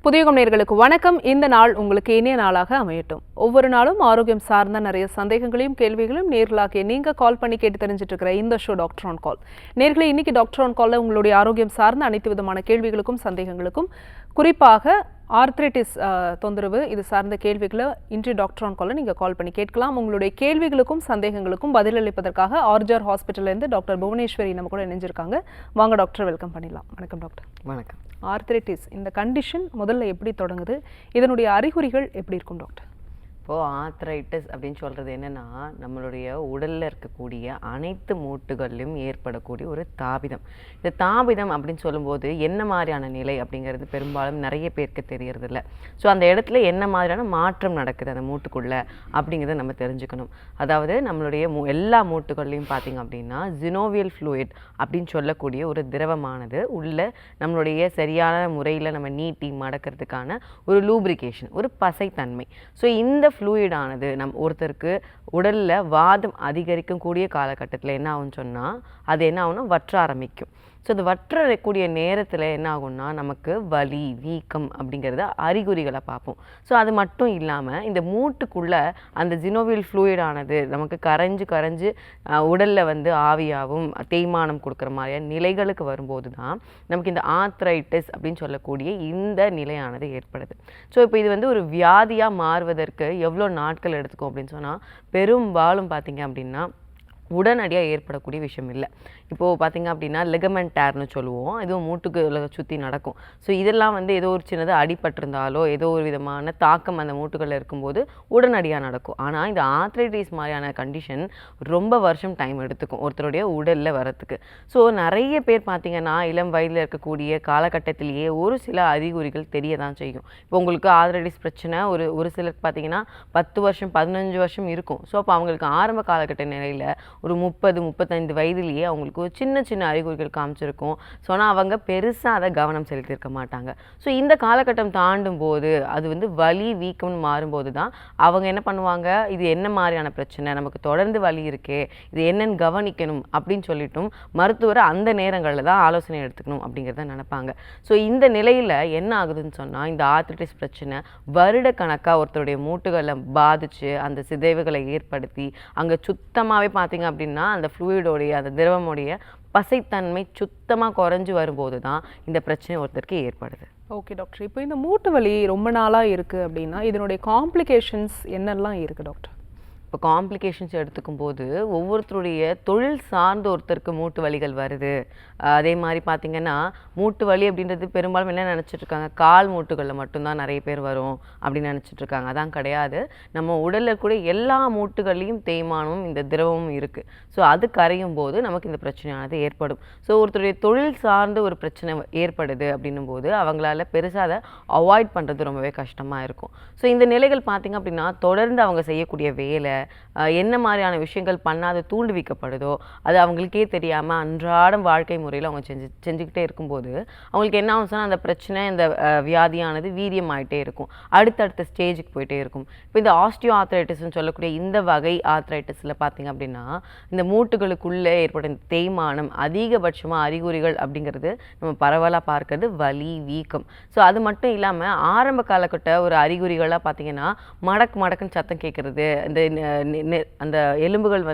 புதியுகம் நேயர்களுக்கு வணக்கம். இந்த நாள் உங்களுக்கு இனிய நாளாக அமையட்டும். ஒவ்வொரு நாளும் ஆரோக்கியம் சார்ந்த நிறைய சந்தேகங்களையும் கேள்விகளையும் நேர்களாக நீங்க கால் பண்ணி கேட்டு தெரிஞ்சுட்டு இருக்கிற இந்த ஷோ டாக்டர் ஆன் கால். நேர்களை இன்னைக்கு டாக்டர் ஆன் கால்ல உங்களுடைய ஆரோக்கியம் சார்ந்த அனைத்து விதமான கேள்விகளுக்கும் சந்தேகங்களுக்கும், குறிப்பாக ஆர்த்ரைட்டிஸ் தொந்தரவு இது சார்ந்த கேள்விகளை இன்று டாக்டர் ஆன் கால்ல நீங்க கால் பண்ணி கேட்கலாம். உங்களுடைய கேள்விகளுக்கும் சந்தேகங்களுக்கும் பதிலளிப்பதற்காக ஆர்ஜிஆர் ஹாஸ்பிட்டல்ல இருந்து டாக்டர் புவனேஸ்வரி நம்ம கூட இணைஞ்சிருக்காங்க. வாங்க டாக்டர், வெல்கம் பண்ணிடலாம். வணக்கம் டாக்டர். வணக்கம். ஆர்த்ரைட்டிஸ் இந்த கண்டிஷன் முதல்ல எப்படி தொடங்குது, இதனுடைய அறிகுறிகள் எப்படி இருக்கும் டாக்டர்? இப்போது ஆர்த்ரைட்டிஸ் அப்படின்னு சொல்கிறது என்னென்னா, நம்மளுடைய உடலில் இருக்கக்கூடிய அனைத்து மூட்டுகளிலும் ஏற்படக்கூடிய ஒரு தாபிதம். இந்த தாபிதம் அப்படின்னு சொல்லும்போது என்ன மாதிரியான நிலை அப்படிங்கிறது பெரும்பாலும் நிறைய பேருக்கு தெரியறதில்ல. ஸோ அந்த இடத்துல என்ன மாதிரியான மாற்றம் நடக்குது அந்த மூட்டுக்குள்ளே அப்படிங்கிறத நம்ம தெரிஞ்சுக்கணும். அதாவது நம்மளுடைய எல்லா மூட்டுகள்லையும் பார்த்திங்க அப்படின்னா ஜினோவியல் ஃப்ளூயிட் அப்படின்னு சொல்லக்கூடிய ஒரு திரவமானது உள்ள நம்மளுடைய சரியான முறையில் நம்ம நீட்டி மடக்கிறதுக்கான ஒரு லூப்ரிகேஷன், ஒரு பசைத்தன்மை. ஸோ இந்த ஃப்ளூயிடானது ஒருத்தருக்கு உடலில் வாதம் அதிகரிக்கும் கூடிய காலகட்டத்தில் என்ன ஆகும்னு சொன்னால் அது என்ன ஆகும்னா வற்ற ஆரம்பிக்கும். ஸோ அது வற்றக்கூடிய நேரத்தில் என்ன ஆகும்னா நமக்கு வலி, வீக்கம் அப்படிங்கிறத அறிகுறிகளை பார்ப்போம். ஸோ அது மட்டும் இல்லாமல் இந்த மூட்டுக்குள்ளே அந்த ஜினோவியல் ஃப்ளூயிடானது நமக்கு கரைஞ்சு உடலில் ஆவியாகவும் தேய்மானம் கொடுக்குற மாதிரியான நிலைகளுக்கு வரும்போது தான் நமக்கு இந்த ஆர்த்ரைட்டிஸ் அப்படின்னு சொல்லக்கூடிய இந்த நிலையானது ஏற்படுது. ஸோ இப்போ இது ஒரு வியாதியாக மாறுவதற்கு எவ்வளோ நாட்கள் எடுத்துக்கும் அப்படின்னு சொன்னால் பெரும்பாலும் பார்த்திங்க அப்படின்னா உடனடியாக ஏற்படக்கூடிய விஷயம் இல்லை. இப்போது பார்த்திங்க அப்படின்னா லெகமெண்ட் டேர்னு சொல்லுவோம், இதுவும் மூட்டுக்கு சுற்றி நடக்கும். ஸோ இதெல்லாம் ஏதோ ஒரு சின்னதாக அடிபட்டிருந்தாலோ ஏதோ ஒரு விதமான தாக்கம் அந்த மூட்டுகளில் இருக்கும்போது உடனடியாக நடக்கும். ஆனால் இந்த ஆர்த்ரைட்டிஸ் மாதிரியான கண்டிஷன் ரொம்ப வருஷம் டைம் எடுத்துக்கும் ஒருத்தருடைய உடலில் வரத்துக்கு. ஸோ நிறைய பேர் பார்த்திங்கன்னா இளம் வயதில் இருக்கக்கூடிய காலகட்டத்திலேயே ஒரு சில அறிகுறிகள் தெரிய தான் செய்யும். இப்போ உங்களுக்கு ஆர்த்ரைட்டிஸ் பிரச்சனை ஒரு சிலருக்கு பார்த்திங்கன்னா 10 வருஷம் 15 வருஷம் இருக்கும். ஸோ அப்போ அவங்களுக்கு ஆரம்ப காலகட்ட நிலையில் ஒரு 30-35 வயதிலேயே அவங்களுக்கு சின்ன சின்ன அறிகுறிகள் காமிச்சிருக்கும். ஸோ ஆனால் அவங்க பெருசாக அதை கவனம் செலுத்தியிருக்க மாட்டாங்க. ஸோ இந்த காலகட்டம் தாண்டும் போது அது வலி வீக்கம்னு மாறும்போது தான் அவங்க என்ன பண்ணுவாங்க, இது என்ன மாதிரியான பிரச்சனை, நமக்கு தொடர்ந்து வலி இருக்கே, இது என்னன்னு கவனிக்கணும் அப்படின்னு சொல்லிட்டும் மருத்துவரை அந்த நேரங்களில் தான் ஆலோசனை எடுத்துக்கணும் அப்படிங்கிறத நினைப்பாங்க. ஸோ இந்த நிலையில் என்ன ஆகுதுன்னு சொன்னால் இந்த ஆர்த்ரைட்டிஸ் பிரச்சனை வருடக்கணக்காக ஒருத்தருடைய மூட்டுகளை பாதித்து அந்த சிதைவுகளை ஏற்படுத்தி அங்கே சுத்தமாகவே பார்த்திங்க அப்படின்னா அந்த ஃப்ளூயிடோடைய அந்த திரவமுடைய பசைத்தன்மை சுத்தமாக குறைஞ்சி வரும்போது தான் இந்த பிரச்சனை ஒருத்தருக்கு ஏற்படுது. ஓகே டாக்டர், இப்போ இந்த மூட்டு வலி ரொம்ப நாளாக இருக்குது அப்படின்னா இதனுடைய காம்ப்ளிகேஷன்ஸ் என்னெல்லாம் இருக்குது டாக்டர்? இப்போ காம்ப்ளிகேஷன்ஸ் எடுத்துக்கும் போது ஒவ்வொருத்தருடைய தொழில் சார்ந்த ஒருத்தருக்கு மூட்டு வலிகள் வருது. அதே மாதிரி பார்த்திங்கன்னா மூட்டு வலி அப்படின்றது பெரும்பாலும் என்ன நினச்சிட்ருக்காங்க, கால் மூட்டுகளில் மட்டும்தான் நிறைய பேர் வரும் அப்படின்னு நினச்சிட்ருக்காங்க. அதான் கிடையாது. நம்ம உடலில் கூட எல்லா மூட்டுகள்லையும் தேய்மானமும் இந்த திரவமும் இருக்குது. ஸோ அது கரையும் போது நமக்கு இந்த பிரச்சனையானது ஏற்படும். ஸோ ஒருத்தருடைய தொழில் சார்ந்த ஒரு பிரச்சனை ஏற்படுது அப்படின்னும் போது அவங்களால பெருசாக அதை அவாய்ட் பண்ணுறது ரொம்பவே கஷ்டமாக இருக்கும். ஸோ இந்த நிலைகள் பார்த்திங்க அப்படின்னா தொடர்ந்து அவங்க செய்யக்கூடிய வேலை என்ன மாதிரியான விஷயங்கள் பண்ணாத தூண்டுவிக்கப்படுதோ அது அவங்களுக்கே தெரியாமல் அன்றாடம் வாழ்க்கை முறையில் அவங்க செஞ்சுக்கிட்டே இருக்கும்போது அவங்களுக்கு என்ன ஆகும் சொன்னால் அந்த பிரச்சனை இந்த வியாதியானது வீரியம் ஆகிட்டே இருக்கும், அடுத்தடுத்த ஸ்டேஜுக்கு போயிட்டே இருக்கும். இப்போ இந்த ஆஸ்டியோ ஆர்த்ரைட்டிஸ்ன்னு சொல்லக்கூடிய இந்த வகை ஆர்த்ரைட்டிஸில் பார்த்திங்க அப்படின்னா இந்த மூட்டுகளுக்குள்ளே ஏற்படும் தேய்மானம் அதிகபட்சமாக அறிகுறிகள் அப்படிங்கிறது நம்ம பரவலாக பார்க்கறது வலி, வீக்கம். ஸோ அது மட்டும் இல்லாமல் ஆரம்ப காலகட்ட ஒரு அறிகுறிகளாக பார்த்திங்கன்னா மடக்குன்னு சத்தம் கேட்குறது, அந்த எலும்புகள்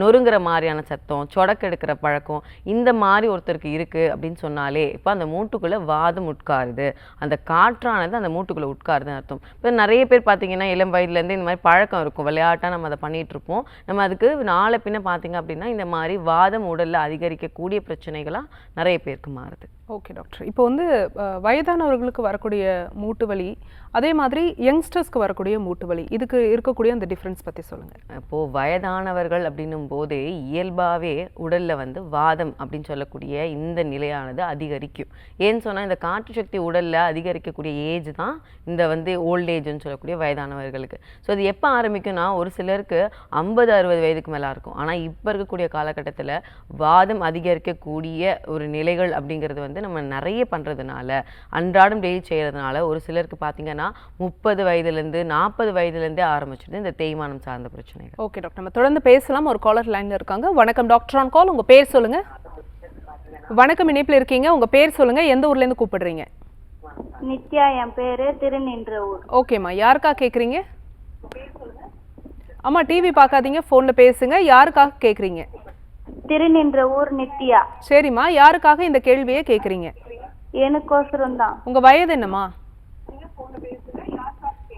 நொறுங்குற மாதிரியான சத்தம், சொடக்கெடுக்கிற பழக்கம், இந்த மாதிரி ஒருத்தருக்கு இருக்குது அப்படின்னு சொன்னாலே இப்போ அந்த மூட்டுக்குள்ளே வாதம் உட்காருது, அந்த காற்றானது அந்த மூட்டுக்குள்ளே உட்காருதுன்னு அர்த்தம். இப்போ நிறைய பேர் பார்த்திங்கன்னா இளம் வயதுலேருந்து இந்த மாதிரி பழக்கம் இருக்கும், விளையாட்டாக நம்ம அதை பண்ணிகிட்ருப்போம். நம்ம அதுக்கு நாளை பின்ன பார்த்திங்க அப்படின்னா இந்த மாதிரி வாதம் உடலில் அதிகரிக்கக்கூடிய பிரச்சனைகளாக நிறைய பேருக்கு மாறுது. ஓகே டாக்டர், இப்போ வயதானவர்களுக்கு வரக்கூடிய மூட்டு வலி, அதே மாதிரி யங்ஸ்டர்ஸ்க்கு வரக்கூடிய மூட்டு வலி, இதுக்கு இருக்கக்கூடிய அந்த டிஃப்ரென்ஸ் பற்றி சொல்லுங்கள். இப்போது வயதானவர்கள் அப்படின்னும் போதே இயல்பாகவே உடலில் வாதம் அப்படின்னு சொல்லக்கூடிய இந்த நிலையானது அதிகரிக்கும். ஏன்னு சொன்னால் இந்த காற்று சக்தி உடலில் அதிகரிக்கக்கூடிய ஏஜ் தான் இந்த ஓல்டேஜ்னு சொல்லக்கூடிய வயதானவர்களுக்கு. ஸோ அது எப்போ ஆரம்பிக்கும்னா ஒரு சிலருக்கு 50-60 வயதுக்கு மேலே இருக்கும். ஆனால் இப்போ இருக்கக்கூடிய காலகட்டத்தில் வாதம் அதிகரிக்கக்கூடிய ஒரு நிலைகள் அப்படிங்கிறது நம்ம நிறைய பண்ணுறதுனால அன்றாடம் டெய்லி செய்கிறதுனால ஒரு சிலருக்கு பார்த்திங்கன்னா 30 வயதுலேருந்து 40 வயதுலேருந்தே ஆரம்பிச்சிருது இந்த தேய்மானம் சார்ந்த பிரச்சனைகள். ஓகே டாக்டர், நம்ம தொடர்ந்து பேசலாம். ஒரு காலர் லைனில் இருக்காங்க. வணக்கம் டாக்டர் ஆன் கால், உங்கள் பேர் சொல்லுங்கள். வணக்கம், இணைப்பில் இருக்கீங்க, உங்கள் பேர் சொல்லுங்கள், எந்த ஊர்லேருந்து கூப்பிடுறீங்க? நித்யா என் பேரு, திருநின்றவூர். ஓகேம்மா, யாருக்கா கேட்குறீங்க? அம்மா டிவி பார்க்காதீங்க, ஃபோனில் பேசுங்க. யாருக்காக கேட்குறீங்க? திருநின்றவூர் நித்யா. சரிம்மா, யாருக்காக இந்த கேள்வியை கேட்குறீங்க? எனக்கோசரம் தான். உங்க வயது என்னம்மா?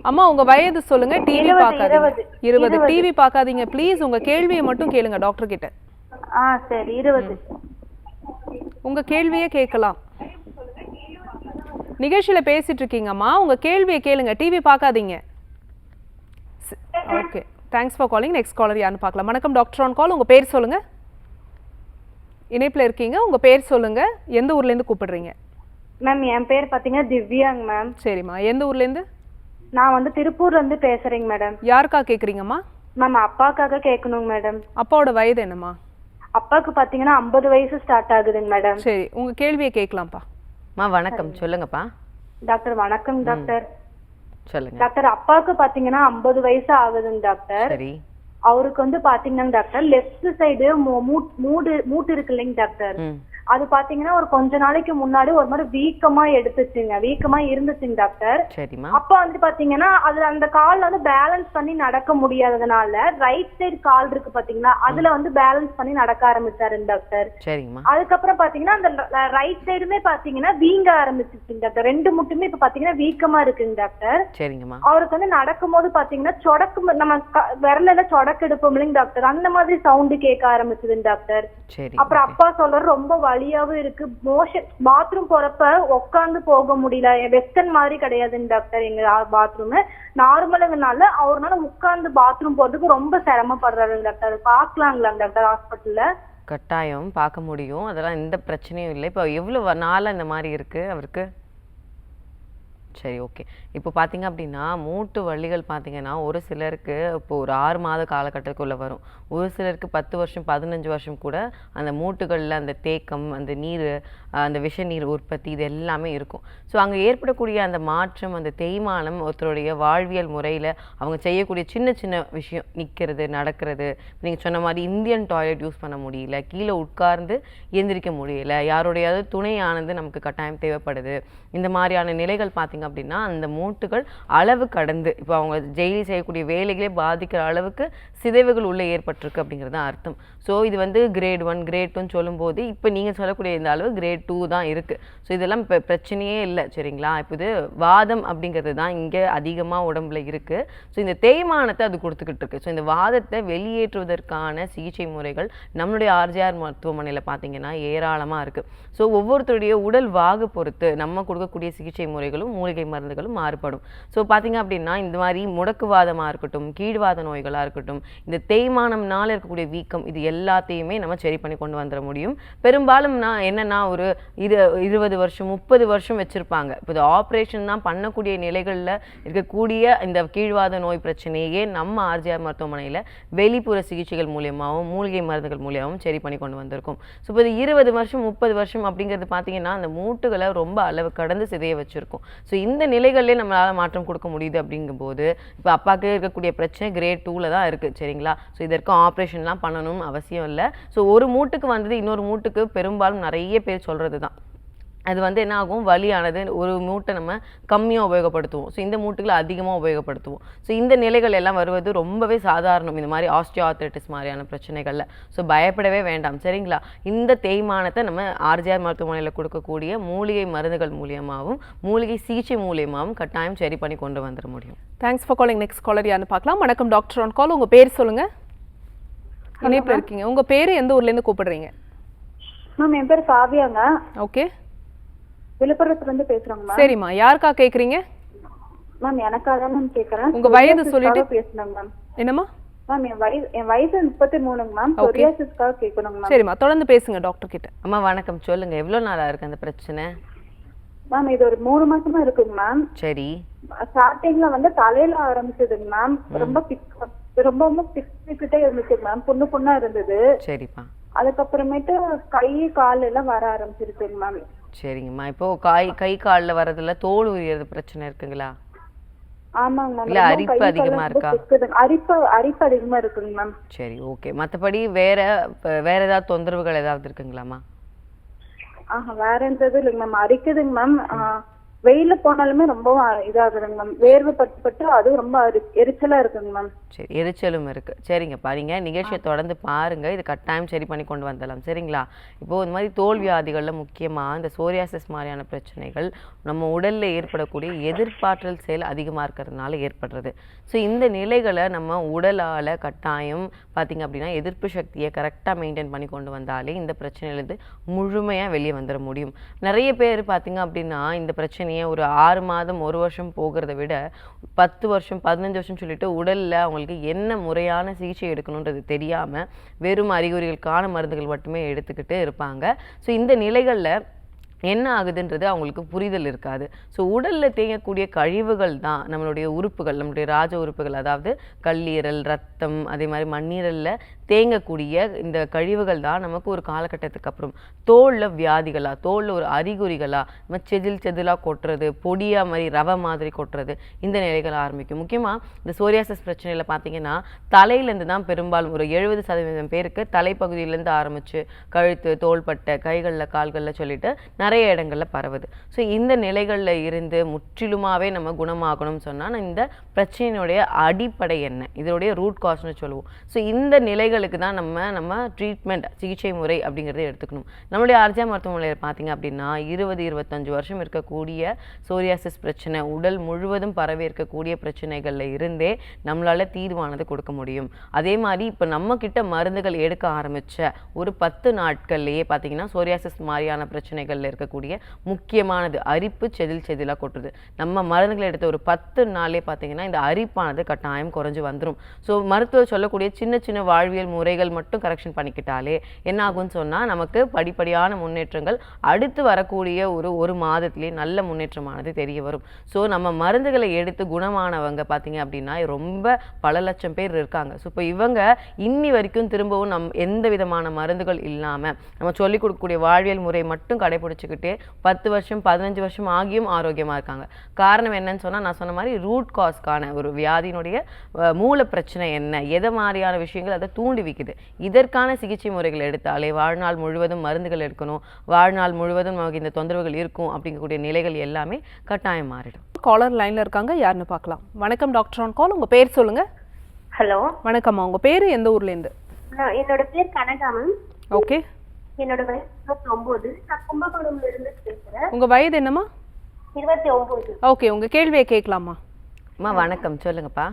அம்மா உங்க வயது சொல்லுங்க. டிவி பார்க்காதீங்க. 20. டிவி பார்க்காதீங்க ப்ளீஸ். உங்க கேள்வியை மட்டும் கேளுங்க டாக்டர் கிட்ட. சரி. 20. உங்க கேள்வியை கேட்கலாம். நிகழ்ச்சியில பேசிட்டு இருக்கீங்கம்மா, உங்க கேள்வியை கேளுங்க, டிவி பார்க்காதீங்க. Okay, thanks for calling. Next collar யாருன்னு பார்க்கலாம். வணக்கம் டாக்டர் ஆன் கால். உங்க பேர் சொல்லுங்க. இணைப்பில் இருக்கீங்க, உங்க பேர் சொல்லுங்க. எந்த ஊர்ல இருந்து கூப்பிடுறீங்க? மேம் என் பேர் பாத்தீங்கன்னா திவ்யாங்க மேம். சரிம்மா, எந்த ஊர்ல இருந்து? நான் வந்து திருப்பூர்ல இருந்து பேசுறேங்க மேடம். யாருக்கா கேக்குறீங்கம்மா? Ma'am அப்பாக்காக கேட்கணுங்க madam. அப்பாவோட வயது என்னம்மா? அப்பாவுக்கு பாத்தீங்கன்னா 50 வயசு ஸ்டார்ட் ஆகுதுங்க மேடம். சரி, உங்க கேள்வியை கேட்கலாம்ப்பா. வணக்கம், சொல்லுங்கப்பா. டாக்டர் வணக்கம் டாக்டர். சொல்லுங்க டாக்டர். அப்பாவுக்கு பாத்தீங்கன்னா 50 வயசு ஆகுதுங்க டாக்டர். சரி. அவருக்கு வந்து பாத்தீங்கன்னா டாக்டர் லெஃப்ட் சைடு மூட்டு இருக்கு இல்லைங்க டாக்டர், அது பாத்தீங்கன்னா ஒரு கொஞ்ச நாளைக்கு முன்னாடி ஒரு மாதிரி வீக்கமா இருந்துச்சுங்க டாக்டர். அப்ப வந்து பாத்தீங்கன்னா அதுல அந்த கால்ல வந்து பேலன்ஸ் பண்ணி நடக்க முடியாததுனால ரைட் சைடு கால் இருக்கு பாத்தீங்கன்னா, அதுல வந்து பேலன்ஸ் பண்ணி நடக்க ஆரம்பிச்சாரு டாக்டர். அதுக்கப்புறம் பாத்தீங்கன்னா அந்த ரைட் சைடுமே பாத்தீங்கன்னா வீங்க ஆரம்பிச்சிருச்சுங்க டாக்டர். 2 முட்டுமே இப்ப பாத்தீங்கன்னா வீக்கமா இருக்குங்க டாக்டர். அவருக்கு வந்து நடக்கும் போது பாத்தீங்கன்னா சொடக்கு, நம்ம விரல சொடக்கு எடுப்போம் இல்லைங்க டாக்டர், அந்த மாதிரி சவுண்டு கேட்க ஆரம்பிச்சதுங்க டாக்டர். அப்புறம் அப்பா சொல்ற ரொம்ப வலியாவும் இருக்கு. மோஷன் பாத்ரூம் போறப்ப உட்காந்து போக முடியல. வெஸ்டர்ன் மாதிரி கிடையாதுங்க டாக்டர் எங்க பாத்ரூம், நார்மலுங்கனால அவர்னால உட்கார்ந்து பாத்ரூம் போறதுக்கு ரொம்ப சிரமப்படுறாருங்க டாக்டர். பாக்கலாங்களா டாக்டர் ஹாஸ்பிட்டல்ல? கட்டாயம் பார்க்க முடியும், அதெல்லாம் எந்த பிரச்சனையும் இல்லை. இப்போ எவ்வளவு நாளா இந்த மாதிரி இருக்கு அவருக்கு? சரி, ஓகே. இப்போ பார்த்தீங்க அப்படின்னா மூட்டு வலிகள் பார்த்தீங்கன்னா ஒரு சிலருக்கு இப்போ ஒரு 6 மாத காலகட்டத்துக்குள்ளே வரும். ஒரு சிலருக்கு 10 வருஷம் 15 வருஷம் கூட அந்த மூட்டுகளில் அந்த தேக்கம், அந்த நீர், அந்த விஷ நீர் உற்பத்தி இது எல்லாமே இருக்கும். ஸோ அங்கே ஏற்படக்கூடிய அந்த மாற்றம், அந்த தேய்மானம் ஒருத்தருடைய வாழ்வியல் முறையில் அவங்க செய்யக்கூடிய சின்ன சின்ன விஷயம், நிற்கிறது, நடக்கிறது, நீங்கள் சொன்ன மாதிரி இந்தியன் டாய்லெட் யூஸ் பண்ண முடியல, கீழே உட்கார்ந்து எந்திரிக்க முடியல, யாருடையாவது துணையானது நமக்கு கட்டாயம் தேவைப்படுது. இந்த மாதிரியான நிலைகள் பார்த்தீங்க அப்படின்னா அந்த மூட்டுகள் அளவு கடந்து இப்போ அவங்க டெய்லி செய்யக்கூடிய வேலைகளே பாதிக்கிற அளவுக்கு சிதைவுகள் உள்ளே ஏற்பட்டிருக்கு அப்படிங்கிறது தான் அர்த்தம். ஸோ இது வந்து கிரேட் 1 கிரேட் 2ன்னு சொல்லும்போது இப்போ நீங்கள் சொல்லக்கூடிய இந்த அளவு கிரேட் 2 தான் இருக்குது. ஸோ இதெல்லாம் இப்போ பிரச்சனையே இல்லை, சரிங்களா? இப்போ இது வாதம் அப்படிங்கிறது தான் இங்கே அதிகமாக உடம்புல இருக்குது. ஸோ இந்த தேய்மானத்தை அது கொடுத்துக்கிட்டு இருக்கு. ஸோ இந்த வாதத்தை வெளியேற்றுவதற்கான சிகிச்சை முறைகள் நம்மளுடைய ஆர்ஜிஆர் மருத்துவமனையில் பார்த்தீங்கன்னா ஏராளமாக இருக்குது. ஸோ ஒவ்வொருத்தருடைய உடல் வாகு பொறுத்து நம்ம கொடுக்கக்கூடிய சிகிச்சை முறைகளும் மூலிகை மருந்துகளும் மாறுபடும். ஸோ பார்த்தீங்க அப்படின்னா இந்த மாதிரி முடக்குவாதமாக இருக்கட்டும், கீழ்வாத நோய்களாக இருக்கட்டும், இந்த தேய்மானம்னால இருக்கக்கூடிய வீக்கம், இது எல்லாத்தையுமே நம்ம சரி பண்ணி கொண்டு வந்துட முடியும். பெரும்பாலும் நான் என்னன்னா ஒரு 20 வருஷம் 30 வருஷம் வச்சுருப்பாங்க. இப்போ இது ஆப்ரேஷன் தான் பண்ணக்கூடிய நிலைகளில் இருக்கக்கூடிய இந்த கீழ்வாத நோய் பிரச்சனையே நம்ம ஆர்ஜிஆர் மருத்துவமனையில் வெளிப்புற சிகிச்சைகள் மூலியமாகவும் மூலிகை மருந்துகள் மூலியமாகவும் சரி பண்ணி கொண்டு வந்திருக்கும். ஸோ இப்போ இது 20 வருஷம் 30 வருஷம் அப்படிங்கிறது பார்த்தீங்கன்னா அந்த மூட்டுகளை ரொம்ப அளவு கடந்து சிதைய வச்சுருக்கும். ஸோ இந்த நிலைகளிலே நம்மளால் மாற்றம் கொடுக்க முடியுது. அப்படிங்கும்போது இப்போ அப்பாவுக்கு இருக்கக்கூடிய பிரச்சனை கிரேட் 2ல் தான் இருக்குது, சரிங்களா? ஸோ இதற்கு ஆப்ரேஷன்லாம் பண்ணணும்னு அவசியம் இல்லை. ஸோ ஒரு மூட்டுக்கு வந்தது இன்னொரு மூட்டுக்கு பெரும்பாலும் நிறைய பேர் சொல்கிறது தான், அது வந்து என்ன ஆகும், வலியானது ஒரு மூட்டை நம்ம கம்மியாக உபயோகப்படுத்துவோம், ஸோ இந்த மூட்டுகளை அதிகமாக உபயோகப்படுத்துவோம். ஸோ இந்த நிலைகள் எல்லாம் வருவது ரொம்பவே சாதாரணம் இந்த மாதிரி ஆஸ்டியோஆர்த்ரைட்டிஸ் மாதிரியான பிரச்சனைகளில். ஸோ பயப்படவே வேண்டாம், சரிங்களா? இந்த தேய்மானத்தை நம்ம ஆர்ஜிஆர் மருத்துவமனையில் கொடுக்கக்கூடிய மூலிகை மருந்துகள் மூலியமாகவும் மூலிகை சிகிச்சை மூலியமாகவும் கட்டாயம் சரி பண்ணி கொண்டு வந்துட முடியும். Thanks for calling. Next collar யாருன்னு பார்க்கலாம். வணக்கம் டாக்டர் ஆன் கால். உங்கள் பேர் சொல்லுங்க. இணைப்பில் இருக்கீங்க. உங்கள் பேர் எந்த ஊர்லேருந்து கூப்பிடுறீங்க? மேம் என் பேர் காவியாங்க. ஓகே, விழுப்புரத்துல இருந்து பேசுறோங்க மேம். சரிம்மா, யாருக்கா கேக்குறீங்க? மேம் எனக்காக தான் மேம் கேக்குறேன். உங்க வயது சொல்லிட்டு பேசுறேங்க மேம். என்னம்மா? மேம் என் வயசு 33ங்க மேம். சொரியாசிஸ்க்காக கேட்கணுங்க மேம். சரிம்மா, தொடர்ந்து பேசுங்க டாக்டர் கிட்ட. அம்மா வணக்கம், சொல்லுங்க, எவ்வளவு நாளா இருக்கு அந்த பிரச்சனை? மேம் இது ஒரு 3 மாசமா இருக்குங்க மேம். சரி. ஸ்டார்டிங்ல வந்து தலையில ஆரம்பிச்சதுங்க மேம். ரொம்ப பிக்கிட்டே இருந்துச்சுங்க மேம். புண்ணா இருந்தது. சரிப்பா. அதுக்கப்புறமேட்டு கை கால் எல்லாம் வர ஆரம்பிச்சிருக்குங்க மேம். சரிங்கம்மா. இப்போ கை காலில் வரதுல தோல் உரியறது பிரச்சனை இருக்குங்களா? ஆமாங்க மேம். இல்ல அரிப்பு அதிகமா இருக்கா? அரிப்பு அதிகமா இருக்குங்க மேம். சரி, ஓகே. மற்றபடி வேற ஏதாவது தொந்தரவுகள் ஏதாவது இருக்குங்களாமா? வேற எந்த இல்லைங்க மேம். அரிக்குதுங்க மேம். வெயில போனாலுமே ரொம்ப இதாகுதுங்க மேம். வேர்வை பட்டு பட்டு அது ரொம்ப எரிச்சலா இருக்குங்க மேம். சரி, எரிச்சலும் இருக்கு. சரிங்கப்பா, நீங்க நிகழ்ச்சியை தொடர்ந்து பாருங்க. இது கட்டாயம் சரி பண்ணி கொண்டு வந்துடலாம். சரிங்களா? இப்போ இந்த மாதிரி தோல் வியாதிகள்ல முக்கியமா இந்த சோரியாசிஸ் மாதிரியான பிரச்சனைகள் நம்ம உடல்ல ஏற்படக்கூடிய எதிர்ப்பாற்றல் செயல் அதிகமா இருக்கிறதுனால ஏற்படுறது. ஸோ இந்த நிலைகளை நம்ம உடலால கட்டாயம் பார்த்தீங்க அப்படின்னா எதிர்ப்பு சக்தியை கரெக்டாக மெயின்டைன் பண்ணி கொண்டு வந்தாலே இந்த பிரச்சனையிலேருந்து முழுமையாக வெளியே வந்துட முடியும். நிறைய பேர் பார்த்தீங்க அப்படின்னா இந்த பிரச்சனையை ஒரு 6 மாதம் 1 வருஷம் போகிறத விட 10 வருஷம் 15 வருஷம் சொல்லிட்டு உடலில் அவங்களுக்கு என்ன முறையான சிகிச்சை எடுக்கணுன்றது தெரியாமல் வெறும் அறிகுறிகளுக்கான மருந்துகள் மட்டுமே எடுத்துக்கிட்டு இருப்பாங்க. ஸோ இந்த நிலைகளில் என்ன ஆகுதுன்றது அவங்களுக்கு புரிதல் இருக்காது. ஸோ உடலில் தேங்கக்கூடிய கழிவுகள் தான் நம்மளுடைய உறுப்புகள், நம்மளுடைய ராஜ உறுப்புகள், அதாவது கல்லீரல், ரத்தம், அதே மாதிரி மண்ணீரலில் தேங்கக்கூடிய இந்த கழிவுகள் தான் நமக்கு ஒரு காலகட்டத்துக்கு அப்புறம் தோலில் வியாதிகளாக, தோலில் ஒரு அறிகுறிகளாக, நம்ம செதிலாக கொட்டுறது, பொடியாக மாதிரி ரவை மாதிரி கொட்டுறது, இந்த நிலைகள் ஆரம்பிக்கும். முக்கியமாக இந்த சோரியாசிஸ் பிரச்சனையில் பார்த்தீங்கன்னா தலையிலேருந்து தான் பெரும்பாலும் ஒரு 70% பேருக்கு தலைப்பகுதியிலேருந்து ஆரம்பித்து கழுத்து, தோள்பட்டை, கைகளில், கால்களில் சொல்லிட்டு நிறைய இடங்களில் பரவுது. ஸோ இந்த நிலைகளில் இருந்து முற்றிலுமாகவே நம்ம குணமாகணும்னு சொன்னால் இந்த பிரச்சனையினுடைய அடிப்படை என்ன, இதனுடைய ரூட் காஸ்ன்னு சொல்லுவோம். ஸோ இந்த நிலைகளுக்கு தான் நம்ம ட்ரீட்மெண்ட், சிகிச்சை முறை அப்படிங்கிறத எடுத்துக்கணும். நம்மளுடைய ஆர்ஜியா மருத்துவமனையில் பார்த்தீங்க அப்படின்னா 20-25 வருஷம் இருக்கக்கூடிய சோரியாசிஸ் பிரச்சனை, உடல் முழுவதும் பரவி இருக்கக்கூடிய பிரச்சனைகளில் இருந்தே நம்மளால் தீர்வானது கொடுக்க முடியும். அதே மாதிரி இப்போ நம்ம கிட்ட மருந்துகள் எடுக்க ஆரம்பித்த ஒரு 10 நாட்கள்லேயே பார்த்தீங்கன்னா சோரியாசிஸ் மாதிரியான பிரச்சனைகளில் இருக்கக்கூடிய முக்கியமானது அரிப்பு, செதிலாக கொட்டுது. நம்ம மருந்துகளை எடுத்த ஒரு 10 நாளே பார்த்தீங்கன்னா இந்த அரிப்பானது கட்டாயம் குறைஞ்சு வந்துடும். ஸோ மருத்துவர் சொல்லக்கூடிய சின்ன சின்ன வாழ்வியல் முறைகள் மட்டும் கரெக்ஷன் பண்ணிக்கிட்டாலே என்ன ஆகும்னு சொன்னால் நமக்கு படிப்படியான முன்னேற்றங்கள் அடுத்து வரக்கூடிய ஒரு மாதத்திலேயே நல்ல முன்னேற்றமானது தெரிய வரும். ஸோ நம்ம மருந்துகளை எடுத்து குணமானவங்க பார்த்தீங்க அப்படின்னா ரொம்ப பல லட்சம் பேர் இருக்காங்க. ஸோ இப்போ இவங்க இன்னி வரைக்கும் திரும்பவும் எந்த விதமான மருந்துகள் இல்லாமல் நம்ம சொல்லிக் கொடுக்கக்கூடிய வாழ்வியல் முறை மட்டும் கடைபிடிச்சிக்கிட்டே 10 வருஷம் 15 வருஷம் ஆகியும் ஆரோக்கியமாக இருக்காங்க. காரணம் என்னன்னு சொன்னால் நான் சொன்ன மாதிரி ரூட் காஸ்க்கான ஒரு வியாதியினுடைய மூல பிரச்சனை என்ன, எதை மாதிரியான விஷயங்கள் அதை தூண்டி வைக்குது, இதற்கான சிகிச்சை முறைகள் எடுத்தாலே வாழ்நாள் முழுவதும் மருந்துகள் எடுக்கணும், வாழ்நாள் முழுவதும் நமக்கு இந்த தொந்தரவுகள் இருக்கும் அப்படிங்கக்கூடிய நிலைகள் எல்லாமே கட்டாயம் மாறிடும். காலர் லைன்ல இருக்காங்க, யாருன்னு பார்க்கலாம். வணக்கம் டாக்டர் ஆன் கால், உங்க பேர் சொல்லுங்க. ஹலோ, வணக்கம்மா, உங்க பேரு எந்த ஊர்ல இருந்து? என்னோட பேர் கனகா மேம். ஓகே, என்னோட வயசு 29. நான் கும்பகோணம்ல இருந்து பேசுறேன். உங்க வயது என்னம்மா? 29. ஓகே, உங்க கேள்வியை கேட்கலாமா? அம்மா வணக்கம், சொல்லுங்கப்பா.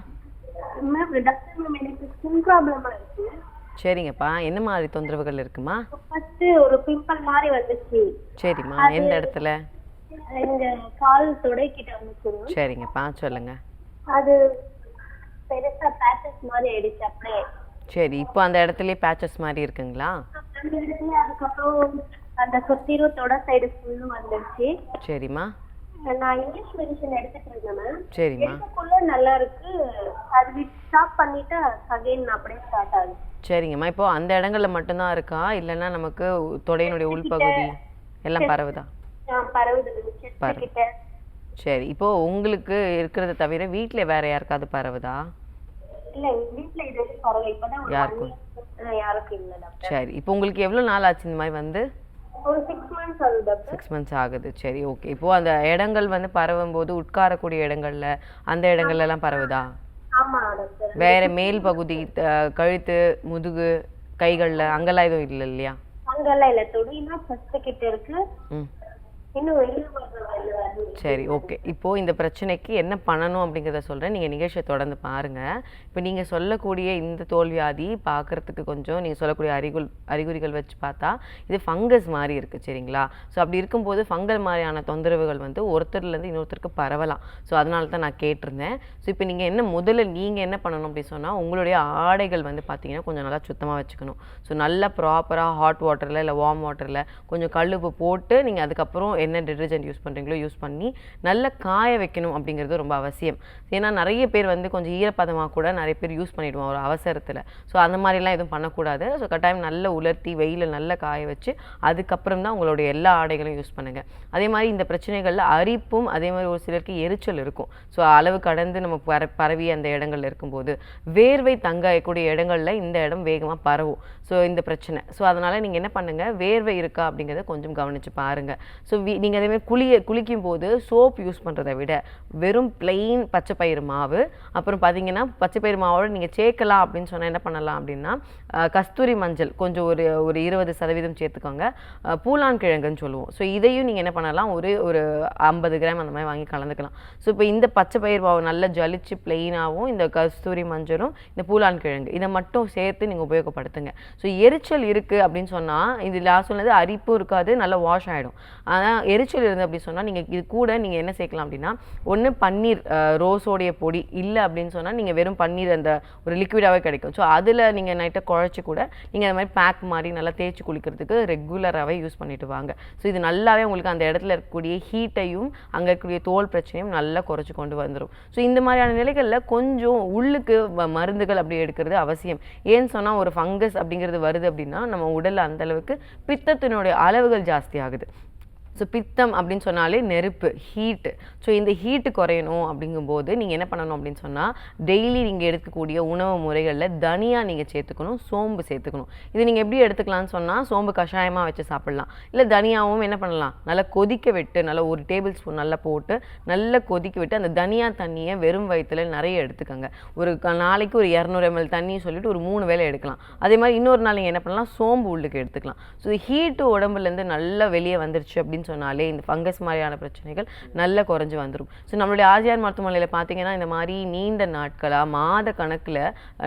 மேம், டாக்டர் மேம், எனக்கு ஸ்கின் ப்ராப்ளமா இருக்கு. சரிங்கப்பா, என்ன மாதிரி தொந்தரவுகள் இருக்குமா? ஃபர்ஸ்ட் ஒரு பிம்பிள் மாதிரி வந்துச்சு. சரிம்மா, எந்த இடத்துல? எங்க கால் தொடைக்கிட்ட வந்துச்சு. சரிங்கப்பா, சொல்லுங்க. அது பெருசா பேச்சஸ் மாதிரி ஆயிடுச்சு அப்படியே. சரி, இப்போ அந்த இடத்துலயே பேச்சஸ் மாதிரி இருக்குங்களா? அதுக்கப்புறம் அந்த சுத்திரும் தொட சைடு ஃபுல்லும் வந்துடுச்சு. சரிம்மா. நான் இங்கிலீஷ் மெடிசன் எடுத்துட்டு இருந்தேன் மேம். சரிம்மா. எடுத்துக்குள்ள நல்லா இருக்கு. அது ஸ்டாப் பண்ணிட்டு அகைன் அப்படியே ஸ்டார்ட் ஆகுது. சரிங்கம்மா, இப்போ அந்த இடங்கள்ல மட்டும்தான் இருக்கா, இல்லைன்னா நமக்கு தொடையினுடைய உள்பகுதி எல்லாம் பரவுதா? பரவுது செஸ்ட் கிட்ட. சரி, இப்போ உங்களுக்கு இருக்கிறத தவிர வீட்ல வேற யாருக்காவது பரவுதா? இல்ல, வீட்ல இது பரவல. இப்பதான் யாருக்கும் இல்ல டாக்டர். சரி, இப்போ உங்களுக்கு எவ்வளவு நாள் ஆச்சு இந்த மாதிரி வந்து? ஒரு 6 months ஆகுது டாக்டர். 6 months ஆகுது. சரி, ஓகே. இப்போ அந்த இடங்கள் வந்து பரவும் போது உட்காரக்கூடிய இடங்கள்ல அந்த இடங்கள்ல எல்லாம் பரவுதா? ஆமா டாக்டர். வேற மேல் பகுதி, கழுத்து, முதுகு, கைகள்ல அங்கெல்லாம் எதுவும் இல்லை இல்லையா? அங்கெல்லாம் இல்ல, தொடையினா செஸ்ட் கிட்ட இருக்கு. இன்னும் வெளிய வரல. சரி, ஓகே. இப்போ இந்த பிரச்சனைக்கு என்ன பண்ணணும் அப்படிங்கிறத சொல்றேன், நீங்க நிகழ்ச்சியை தொடர்ந்து பாருங்க. இப்போ நீங்க சொல்லக்கூடிய இந்த தோல்வியாதி பார்க்கறதுக்கு கொஞ்சம் நீங்க சொல்லக்கூடிய அறிகுறிகள் வச்சு பார்த்தா இது ஃபங்கஸ் மாதிரி இருக்கு. சரிங்களா? ஸோ அப்படி இருக்கும்போது ஃபங்கல் மாதிரியான தொந்தரவுகள் வந்து ஒருத்தர்லேருந்து இன்னொருத்தருக்கு பரவலாம். ஸோ அதனால தான் நான் கேட்டிருந்தேன். ஸோ இப்போ முதல்ல நீங்கள் என்ன பண்ணணும் அப்படின்னு சொன்னால் உங்களுடைய ஆடைகள் வந்து பார்த்தீங்கன்னா கொஞ்சம் நல்லா சுத்தமாக வச்சுக்கணும். ஸோ நல்லா ப்ராப்பராக ஹாட் வாட்டரில் இல்லை வார்ம் வாட்டரில் கொஞ்சம் கல்லுப்பு போட்டு நீங்கள் அதுக்கப்புறம் என்ன டிட்டர்ஜென்ட் யூஸ் பண்ணுறீங்களோ யூஸ் பண்ணி நல்லா காய வைக்கணும் அப்படிங்கிறது ரொம்ப அவசியம். ஏன்னா நிறைய பேர் வந்து கொஞ்சம் ஈரப்பதமாக கூட நிறைய பேர் யூஸ் பண்ணிவிடுவோம் ஒரு அவசரத்தில். ஸோ அந்த மாதிரிலாம் எதுவும் பண்ணக்கூடாது. ஸோ கட்டாயம் நல்லா உலர்த்தி வெயிலில் நல்லா காய வச்சு அதுக்கப்புறம் தான் உங்களுடைய எல்லா ஆடைகளும் யூஸ் பண்ணுங்கள். அதே மாதிரி இந்த பிரச்சனைகளில் அரிப்பும் அதே மாதிரி ஒரு சிலருக்கு எரிச்சல் இருக்கும். ஸோ அளவு கடந்து நம்ம பரவி அந்த இடங்கள்ல இருக்கும்போது வேர்வை தங்கக்கூடிய இடங்களில் இந்த இடம் வேகமாக பரவும். ஸோ இந்த பிரச்சனை. ஸோ அதனால் நீங்கள் என்ன பண்ணுங்கள், வேர்வை இருக்கா அப்படிங்கிறத கொஞ்சம் கவனித்து பாருங்கள். ஸோ நீங்கள் அதேமாதிரி குளிக்கும் போது சோப் யூஸ் பண்ணுறதை விட வெறும் பிளெயின் பச்சைப்பயிறு மாவு, அப்புறம் பார்த்தீங்கன்னா பச்சைப்பயிறு மாவோடு நீங்கள் சேர்க்கலாம் அப்படின்னு சொன்னால் என்ன பண்ணலாம் அப்படின்னா கஸ்தூரி மஞ்சள் கொஞ்சம் ஒரு 20% சேர்த்துக்கோங்க. பூலான் கிழங்குன்னு சொல்லுவோம். ஸோ இதையும் நீங்கள் என்ன பண்ணலாம், ஒரு 50 கிராம் அந்த மாதிரி வாங்கி கலந்துக்கலாம். ஸோ இப்போ இந்த பச்சைப்பயிறு மாவு நல்லா ஜலிச்சு பிளெயினாகவும் இந்த கஸ்தூரி மஞ்சளும் இந்த பூலான் கிழங்கு இதை மட்டும் சேர்த்து நீங்கள் உபயோகப்படுத்துங்க. ஸோ எரிச்சல் இருக்குது அப்படின்னு சொன்னால், இது நான் சொன்னது அரிப்பும் இருக்காது, நல்லா வாஷ் ஆகிடும். ஆனால் எரிச்சல் இருந்து அப்படி சொன்னால் நீங்கள் இது கூட நீங்கள் என்ன சேர்க்கலாம் அப்படின்னா, ஒன்று பன்னீர் ரோஸோடைய பொடி, இல்லை அப்படின்னு சொன்னால் நீங்கள் வெறும் பன்னீர் அந்த ஒரு லிக்விடாகவே கிடைக்கும். ஸோ அதில் நீங்கள் நைட்டை குழச்சி கூட நீங்கள் அந்த மாதிரி பேக் மாதிரி நல்லா தேய்ச்சி குளிக்கிறதுக்கு ரெகுலராகவே யூஸ் பண்ணிட்டு வாங்க. ஸோ இது நல்லாவே உங்களுக்கு அந்த இடத்துல இருக்கக்கூடிய ஹீட்டையும் அங்கே இருக்கக்கூடிய தோல் பிரச்சனையும் நல்லா குறைச்சி கொண்டு வந்துடும். ஸோ இந்த மாதிரியான நிலைகளில் கொஞ்சம் உள்ளுக்கு மருந்துகள் அப்படி எடுக்கிறது அவசியம். ஏன்னு சொன்னால் ஒரு ஃபங்கஸ் அப்படிங்கிறது வருது அப்படின்னா நம்ம உடலில் அந்தளவுக்கு பித்தத்தினுடைய அளவுகள் ஜாஸ்தி ஆகுது. ஸோ பித்தம் அப்படின்னு சொன்னாலே நெருப்பு, ஹீட்டு. ஸோ இந்த ஹீட்டு குறையணும் அப்படிங்கும்போது நீங்கள் என்ன பண்ணணும் அப்படின்னு சொன்னால், டெய்லி நீங்கள் எடுக்கக்கூடிய உணவு முறைகளில் தனியா நீங்கள் சேர்த்துக்கணும், சோம்பு சேர்த்துக்கணும். இது நீங்கள் எப்படி எடுத்துக்கலாம்னு சொன்னால், சோம்பு கஷாயமாக வச்சு சாப்பிட்லாம். இல்லை தனியாவும் என்ன பண்ணலாம், நல்லா கொதிக்க விட்டு நல்லா 1 டேபிள் ஸ்பூன் நல்லா போட்டு நல்லா கொதிக்க விட்டு அந்த தனியா தண்ணியை வெறும் வயிற்றுல நிறைய எடுத்துக்கோங்க. ஒரு நாளைக்கு ஒரு 200 ml தண்ணி சொல்லிட்டு ஒரு 3 வேளை எடுக்கலாம். அதே மாதிரி இன்னொரு நாள் நீங்கள் என்ன பண்ணலாம், சோம்பு உள்ளுக்கு எடுத்துக்கலாம். ஸோ ஹீட்டு உடம்புலேருந்து நல்லா வெளியே வந்துருச்சு அப்படின்னு சொன்னாலே இந்த ஃபங்கஸ் மாதிரியான பிரச்சனைகள் நல்லா குறைஞ்சு வந்துடும். ஸோ நம்மளுடைய ஆர்ஜிஆர் மருத்துவமனையில் பார்த்தீங்கன்னா இந்த மாதிரி நீண்ட நாட்களாக மாத கணக்கில்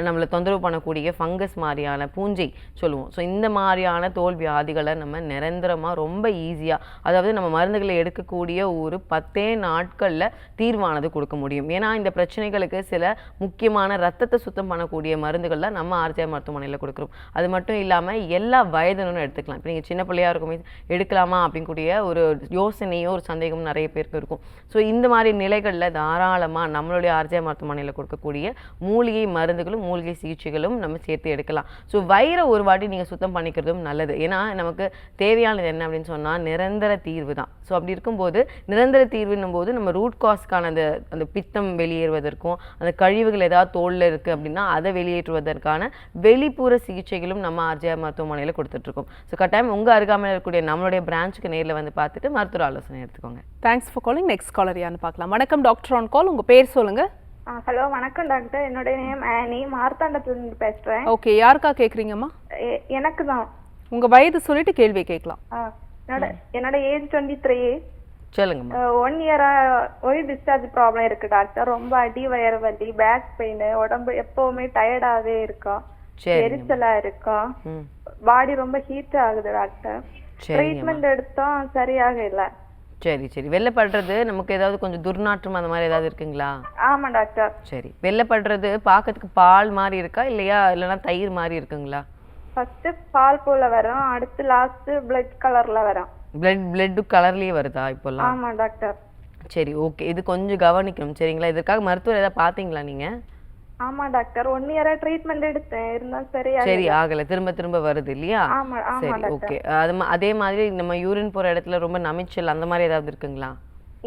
நம்மளை தொந்தரவு பண்ணக்கூடிய ஃபங்கஸ் மாதிரியான பூஞ்சை சொல்லுவோம். ஸோ இந்த மாதிரியான தோல் வியாதிகளை நம்ம நிரந்தரமாக ரொம்ப ஈஸியாக, அதாவது நம்ம மருந்துகளை எடுக்கக்கூடிய ஒரு 10 நாட்களில் தீர்வானது கொடுக்க முடியும். ஏன்னா இந்த பிரச்சனைகளுக்கு சில முக்கியமான ரத்தத்தை சுத்தம் பண்ணக்கூடிய மருந்துகள்லாம் நம்ம ஆர்ஜிஆர் மருத்துவமனையில் கொடுக்குறோம். அது மட்டும் இல்லாமல் எல்லா வயதினரும் எடுத்துக்கலாம். இப்போ நீங்கள் சின்ன பிள்ளையாக இருக்குமே எடுக்கலாமா அப்படின்னு கூடிய ஒரு யோசனையோ ஒரு சந்தேகம் நிறைய பேருக்கு இருக்கும். ஸோ இந்த மாதிரி நிலைகளில் தாராளமாக நம்மளுடைய ஆர்ஜிஆர் மருத்துவமனையில் கொடுக்கக்கூடிய மூலிகை மருந்துகளும் மூலிகை சிகிச்சைகளும் நம்ம சேர்த்து எடுக்கலாம். ஸோ வயிறை ஒரு வாட்டி நீங்கள் சுத்தம் பண்ணிக்கிறதும் நல்லது. ஏன்னா நமக்கு தேவையானது என்ன அப்படின்னு சொன்னால் நிரந்தர தீர்வு தான். ஸோ அப்படி இருக்கும்போது நிரந்தர தீர்வுன்னும் போது நம்ம ரூட் காஸ்க்கான அந்த பித்தம் வெளியேறுவதற்கும், அந்த கழிவுகள் ஏதாவது தோலில் இருக்குது அப்படின்னா அதை வெளியேற்றுவதற்கான வெளிப்புற சிகிச்சைகளும் நம்ம ஆர்ஜிஆர் மருத்துவமனையில் கொடுத்துட்ருக்கோம். ஸோ கட்டாயம் உங்கள் அருகாமையில் இருக்கக்கூடிய நம்மளுடைய பிரான்ச்சுக்கு நேரில் வந்து பார்த்துட்டு மருத்துவ ஆலோசனை எடுத்துக்கோங்க. Thanks for calling. Next caller யான்னு பார்க்கலாம். வணக்கம் டாக்டர் ஆன் கால், உங்க பேர் சொல்லுங்க. ஹலோ வணக்கம் டாக்டர், என்னோட நேம் ஆனி, மார்த்தாண்டத்துலேருந்து பேசுகிறேன். ஓகே, யாருக்கா கேட்குறீங்கம்மா? எனக்கு தான். உங்க வயது சொல்லிட்டு கேள்வி கேட்கலாம். என்னோட ஏஜ் 23. சொல்லுங்கம்மா. 1 இயரா ஒரு டிஸ்சார்ஜ் ப்ராப்ளம் இருக்கு டாக்டர். ரொம்ப அடி வயிறு வலி, பேக் பெயின், உடம்பு எப்பவுமே டயர்டாவே இருக்கும், எரிச்சலா இருக்கும், பாடி ரொம்ப ஹீட் ஆகுது டாக்டர். ட்ரீட்மெண்ட் எடுத்தோம் சரியாக இல்லை. சரி சரி. வெள்ளைப்படுறது நமக்கு ஏதாவது கொஞ்சம் துர்நாற்றம் அந்த மாதிரி ஏதாவது இருக்குங்களா? ஆமா டாக்டர். சரி. வெள்ளைப்படுறது பார்க்கறதுக்கு பால் மாதிரி இருக்கா இல்லையா, இல்லைன்னா தயிர் மாதிரி இருக்குங்களா? ஃபர்ஸ்ட் பால் போல வரும், அடுத்து லாஸ்ட் பிளட் கலர்ல வரும். பிளட் கலர்லயே வருதா இப்போல்லாம்? ஆமா டாக்டர். சரி ஓகே, இது கொஞ்சம் கவனிக்கணும் சரிங்களா. இதுக்காக மருத்துவர் ஏதாவது பார்த்தீங்களா நீங்க? ஆமா டாக்டர், 1 இயரா ட்ரீட்மெண்ட் எடுத்தேன், இருந்தா சரி ஆகல, திரும்ப வருது இல்லையா? சரி ஓகே. அதே மாதிரி நம்ம யூரின் போற இடத்துல ரொம்ப நமைச்சல் அந்த மாதிரி ஏதாவது இருக்குங்களா?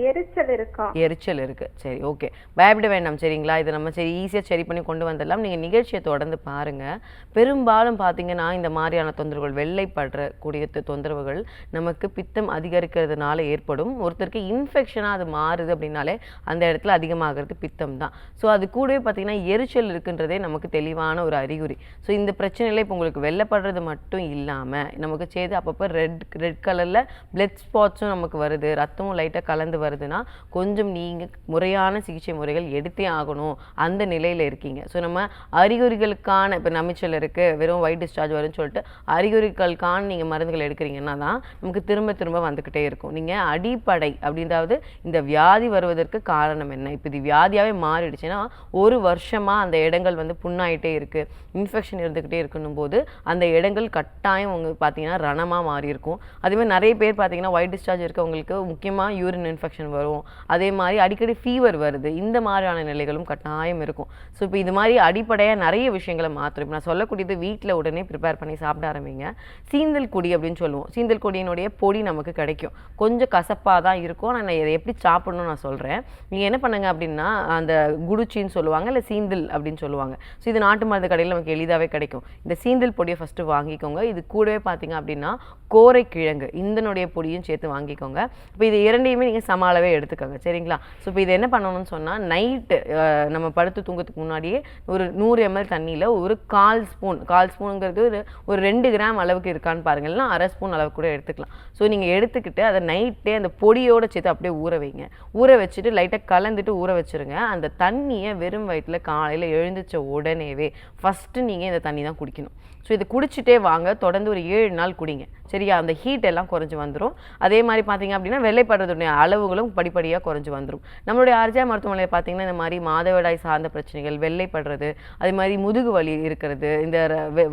எரிச்சல் இருக்கு. சரி ஓகே, பயப்பட வேண்டாம் சரிங்களா. இதை நம்ம சரி ஈஸியாக சரி பண்ணி கொண்டு வந்துடலாம். நீங்கள் நிகழ்ச்சியை தொடர்ந்து பாருங்கள். பெரும்பாலும் பார்த்தீங்கன்னா இந்த மாதிரியான தொந்தரவுகள், வெள்ளைப்படுற கூடிய தொந்தரவுகள் நமக்கு பித்தம் அதிகரிக்கிறதுனால ஏற்படும். ஒருத்தருக்கு இன்ஃபெக்ஷனாக அது மாறுது அப்படின்னாலே அந்த இடத்துல அதிகமாகிறது பித்தம் தான். ஸோ அது கூடவே பார்த்தீங்கன்னா எரிச்சல் இருக்குன்றதே நமக்கு தெளிவான ஒரு அறிகுறி. ஸோ இந்த பிரச்சனையில் இப்போ உங்களுக்கு வெள்ளைப்படுறது மட்டும் இல்லாமல் நமக்கு செய்து அப்பப்போ ரெட் கலரில் பிளட் ஸ்பாட்ஸும் நமக்கு வருது, ரத்தமும் லைட்டாக கலந்து வருதுன்னா கொஞ்சம் நீங்கள் முறையான சிகிச்சை முறைகள் எடுத்தே ஆகணும், அந்த நிலையில் இருக்கீங்க. ஸோ நம்ம அறிகுறிகளுக்கான இப்போ நமைச்சல் இருக்குது, வெறும் ஒயிட் டிஸ்சார்ஜ் வரும்னு சொல்லிட்டு அறிகுறிகளுக்கான நீங்கள் மருந்துகள் எடுக்கிறீங்கன்னா தான் நமக்கு திரும்ப வந்துக்கிட்டே இருக்கும். நீங்கள் அடிப்படை அப்படின்றது இந்த வியாதி வருவதற்கு காரணம் என்ன, இப்போ இது வியாதியாகவே மாறிடுச்சுன்னா 1 வருஷமாக அந்த இடங்கள் வந்து புண்ணாயிட்டே இருக்குது, இன்ஃபெக்ஷன் இருந்துக்கிட்டே இருக்கணும் போது அந்த இடங்கள் கட்டாயம் உங்களுக்கு பார்த்தீங்கன்னா ரணமாக மாறி இருக்கும். அதேமாதிரி நிறைய பேர் பார்த்தீங்கன்னா ஒயிட் டிஸ்சார்ஜ் இருக்கவங்களுக்கு முக்கியமாக யூரின் இன்ஃபெக்ஷன் இன்ஃபெக்ஷன் வரும். அதே மாதிரி அடிக்கடி ஃபீவர் வருது. இந்த மாதிரியான நிலைகளும் கட்டாயம் இருக்கும். ஸோ இப்போ இது மாதிரி அடிப்படையாக நிறைய விஷயங்களை மாற்றணும். இப்போ நான் சொல்லக்கூடியது வீட்டில் உடனே ப்ரிப்பேர் பண்ணி சாப்பிட ஆரம்பிங்க. சீந்தல் கொடி அப்படின்னு சொல்லுவோம். சீந்தல் கொடியினுடைய பொடி நமக்கு கிடைக்கும். கொஞ்சம் கசப்பாக தான் இருக்கும். ஆனால் நான் இதை எப்படி சாப்பிடணும்னு நான் சொல்கிறேன். நீங்கள் என்ன பண்ணுங்க அப்படின்னா, அந்த குடுச்சின்னு சொல்லுவாங்க, இல்லை சீந்தல் அப்படின்னு சொல்லுவாங்க. ஸோ இது நாட்டு மருந்து கடையில் நமக்கு எளிதாகவே கிடைக்கும். இந்த சீந்தல் பொடியை ஃபஸ்ட்டு வாங்கிக்கோங்க. இது கூடவே பார்த்தீங்க அப்படின்னா கோரைக்கிழங்கு இதனுடைய பொடியும் சேர்த்து வாங்கிக்கோங்க. இப்போ இது இரண்டையுமே நீங்கள் சம அளவே எடுத்துக்கோங்க, சரிங்களா? ஸோ இப்போ இது என்ன பண்ணணும்னு சொன்னால், நைட்டு நம்ம படுத்து தூங்கத்துக்கு முன்னாடியே ஒரு 100 ml தண்ணியில் ஒரு 1/4 ஸ்பூனுங்கிறது ஒரு 2 கிராம் அளவுக்கு இருக்கான்னு பாருங்கள். இல்லைனா 1/2 ஸ்பூன் அளவுக்கு கூட எடுத்துக்கலாம். ஸோ நீங்கள் எடுத்துக்கிட்டு அதை நைட்டே அந்த பொடியோடு சேர்த்து அப்படியே ஊற வைங்க. ஊற வச்சுட்டு லைட்டாக கலந்துட்டு ஊற வச்சுருங்க. அந்த தண்ணியை வெறும் வயிற்றில் காலையில் எழுந்திரிச்ச உடனேவே ஃபஸ்ட்டு நீங்கள் இந்த தண்ணி தான் குடிக்கணும். ஸோ இது குடிச்சிட்டே வாங்க, தொடர்ந்து ஒரு 7 நாள் குடிங்க, சரியா? அந்த ஹீட் எல்லாம் குறைஞ்சி வந்துடும். அதே மாதிரி பார்த்தீங்க அப்படின்னா வெள்ளைப்படுறதுடைய அளவுகளும் படிப்படியாக குறைஞ்சி வந்துடும். நம்மளுடைய ஆர்ஜியா மருத்துவமனையில் பார்த்தீங்கன்னா இந்த மாதிரி மாதவிடாய் சார்ந்த பிரச்சனைகள், வெள்ளைப்படுறது, அதே மாதிரி முதுகு வலி இருக்கிறது, இந்த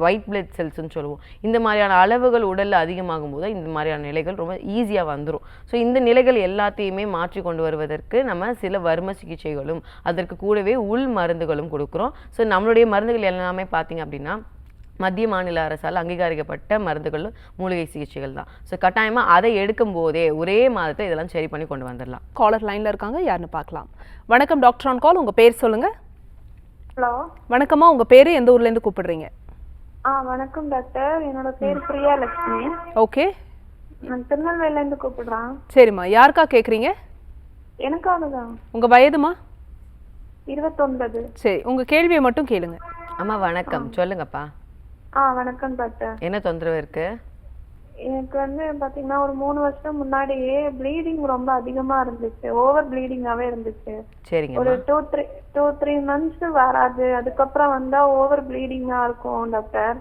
ஒயிட் பிளட் செல்ஸ்ன்னு சொல்லுவோம், இந்த மாதிரியான அளவுகள் உடலில் அதிகமாகும் போது இந்த மாதிரியான நிலைகள் ரொம்ப ஈஸியாக வந்துடும். ஸோ இந்த நிலைகள் எல்லாத்தையுமே மாற்றி கொண்டு வருவதற்கு நம்ம சில வர்ம சிகிச்சைகளும் அதற்கு கூடவே உள் மருந்துகளும் கொடுக்குறோம். ஸோ நம்மளுடைய மருந்துகள் எல்லாமே பார்த்தீங்க அப்படின்னா மத்திய மாநில அரசால் அங்கீகரிக்கப்பட்ட மருந்துகளும் மூலிகை சிகிச்சைகள் தான். ஸோ கட்டாயமாக அதை எடுக்கும் போதே ஒரே மாதத்தை இதெல்லாம் சரி பண்ணி கொண்டு வந்துடலாம். காலர் லைன்ல இருக்காங்க, யாருன்னு பார்க்கலாம். வணக்கம் டாக்டர் ஆன் கால், உங்க பேர் சொல்லுங்க. ஹலோ, வணக்கம்மா, உங்க பேரு எந்த ஊர்ல இருந்து கூப்பிடுறீங்க? வணக்கம் டாக்டர். என்னோட பேர் பிரியா லட்சுமி. ஓகே, நான் திருநெல்வேலில இருந்து கூப்பிடுறேன். சரிம்மா, யாருக்கா கேக்குறீங்க? எனக்காக தான். உங்க வயதுமா? 29. சரி, உங்க கேள்வியை மட்டும் கேளுங்க. அம்மா வணக்கம், சொல்லுங்கப்பா. வணக்கம் டாக்டர். என்ன தொந்தரவு இருக்கு? எனக்கு வந்து பாத்தீங்கன்னா ஒரு 3 வருஷம் முன்னாடியே ப்ளீடிங் ரொம்ப அதிகமா இருந்துச்சு. ஓவர் ப்ளீடிங்காவே இருந்துச்சு. சரிங்க. ஒரு 2-3 மந்த்ஸ் வராது, அதுக்கப்புறம் வந்தா ஓவர் ப்ளீடிங்கா இருக்கும் டாக்டர்.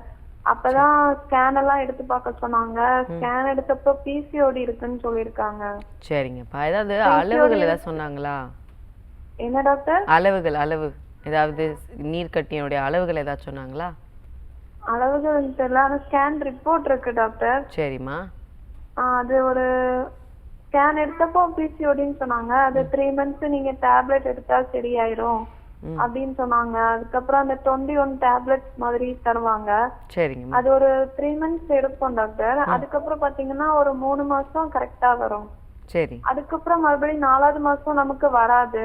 அப்பதான் ஸ்கேன் எல்லாம் எடுத்து பார்க்க சொன்னாங்க. ஸ்கேன் எடுத்தப்போ பிசிஓடி இருக்குன்னு சொல்லியிருக்காங்க. சரிங்கப்பா, ஏதாவது அளவுகள் ஏதாவது சொன்னாங்களா? என்ன டாக்டர்? அளவு ஏதாவது நீர்க்கட்டியினுடைய அளவுகள் ஏதாவது சொன்னாங்களா? அளவுகள் தெரியல, ஆனா ஸ்கேன் ரிப்போர்ட் இருக்கு டாக்டர். சரிம்மா. அது ஒரு ஸ்கேன் எடுத்தப்போ பிசிஓடின்னு சொன்னாங்க. அது 3 மந்த்ஸ் நீங்க டேப்லெட் எடுத்தா சரியாயிரும் அப்படின்னு சொன்னாங்க. அதுக்கப்புறம் அந்த 21 டேப்லெட்ஸ் மாதிரி தருவாங்க. சரிங்க. அது ஒரு 3 மந்த்ஸ் எடுப்போம் டாக்டர். அதுக்கப்புறம் பாத்தீங்கன்னா ஒரு 3 மாசம் கரெக்டா வரும். சரி. அதுக்கப்புறம் மறுபடியும் 4வது மாசம் நமக்கு வராது.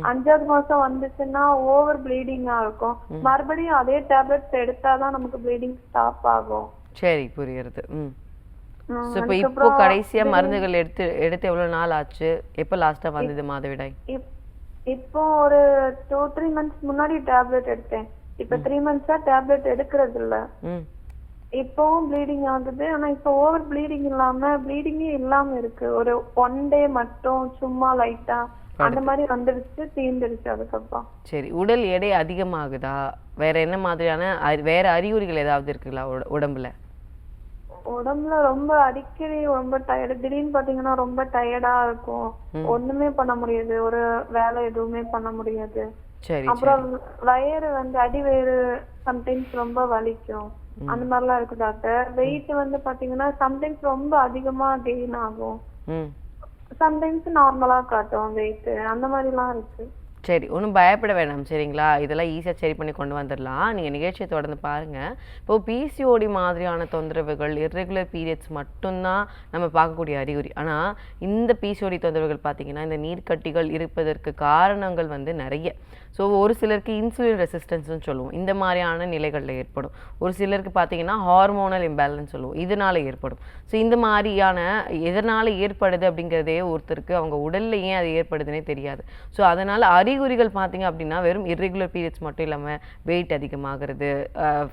5வது மாசம் வந்துச்சுன்னா ஓவர் ப்ளீடிங்கா இருக்கும். மறுபடியும் அதே டேப்லெட்ஸ் எடுத்தாதான் நமக்கு ப்ளீடிங் ஸ்டாப் ஆகும். சரி, புரியுது. இப்போ கடைசியா மருந்துகள் எடுத்து எவ்வளவு நாள் ஆச்சு? எப்ப லாஸ்டா வந்தது மாதவிடாய்? இப்போ ஒரு 2-3 மந்த்ஸ் முன்னாடி டேப்லெட் எடுத்தேன். இப்ப 3 மந்த்ஸா டேப்லெட் எடுக்கிறது இல்ல. இப்பவும் ப்ளீடிங் ஆகுது. ஆனா இப்ப ஓவர் ப்ளீடிங் இல்லாம ப்ளீடிங்கே இல்லாம இருக்கு. ஒரு 1 டே மட்டும் சும்மா லைட்டா அந்த மாதிரி வந்துடுச்சு, தீர்ந்துடுச்சு அதுக்கப்புறம். சரி, உடல் எடை அதிகமாகுதா? வேற என்ன மாதிரியான வேற அறிகுறிகள் ஏதாவது இருக்குங்களா உடம்புல? உடம்புல ரொம்ப அடிக்கடி ரொம்ப டயர்டு. திடீர்னு பாத்தீங்கன்னா ரொம்ப டயர்டா இருக்கும். ஒண்ணுமே பண்ண முடியாது, ஒரு வேலை எதுவுமே பண்ண முடியாது. அப்புறம் வயிறு வந்து அடி வயிறு சம்டைம்ஸ் ரொம்ப வலிக்கும். அந்த மாதிரிலாம் இருக்கு டாக்டர். வெயிட் வந்து பாத்தீங்கன்னா சம்டைம்ஸ் ரொம்ப அதிகமா கெயின் ஆகும், சம்டைம்ஸ் நார்மலா காட்டும் வெயிட். அந்த மாதிரிலாம் இருக்கு. சரி, ஒன்றும் பயப்பட வேணாம், சரிங்களா? இதெல்லாம் ஈஸியாக சரி பண்ணி கொண்டு வந்துடலாம். நீங்கள் நிகழ்ச்சியை தொடர்ந்து பாருங்கள். இப்போது பிசிஓடி மாதிரியான தொந்தரவுகள், இர்ரெகுலர் பீரியட்ஸ் மட்டும்தான் நம்ம பார்க்கக்கூடிய அறிகுறி. ஆனால் இந்த பிசிஓடி தொந்தரவுகள் பார்த்தீங்கன்னா இந்த நீர்க்கட்டிகள் இருப்பதற்கு காரணங்கள் வந்து நிறைய. ஸோ ஒரு சிலருக்கு இன்சுலின் ரெசிஸ்டன்ஸ்னு சொல்லுவோம், இந்த மாதிரியான நிலைகளில் ஏற்படும். ஒரு சிலருக்கு பார்த்தீங்கன்னா ஹார்மோனல் இம்பேலன்ஸ் சொல்லுவோம், இதனால் ஏற்படும். ஸோ இந்த மாதிரியான எதனால் ஏற்படுது அப்படிங்கிறதே ஒருத்தருக்கு அவங்க உடலில் ஏன் அது ஏற்படுதுன்னே தெரியாது. ஸோ அதனால் அறிகுறிகள் பார்த்தீங்க அப்படின்னா வெறும் இர்ரெகுலர் பீரியட்ஸ் மட்டும் இல்லாமல் வெயிட் அதிகமாகிறது,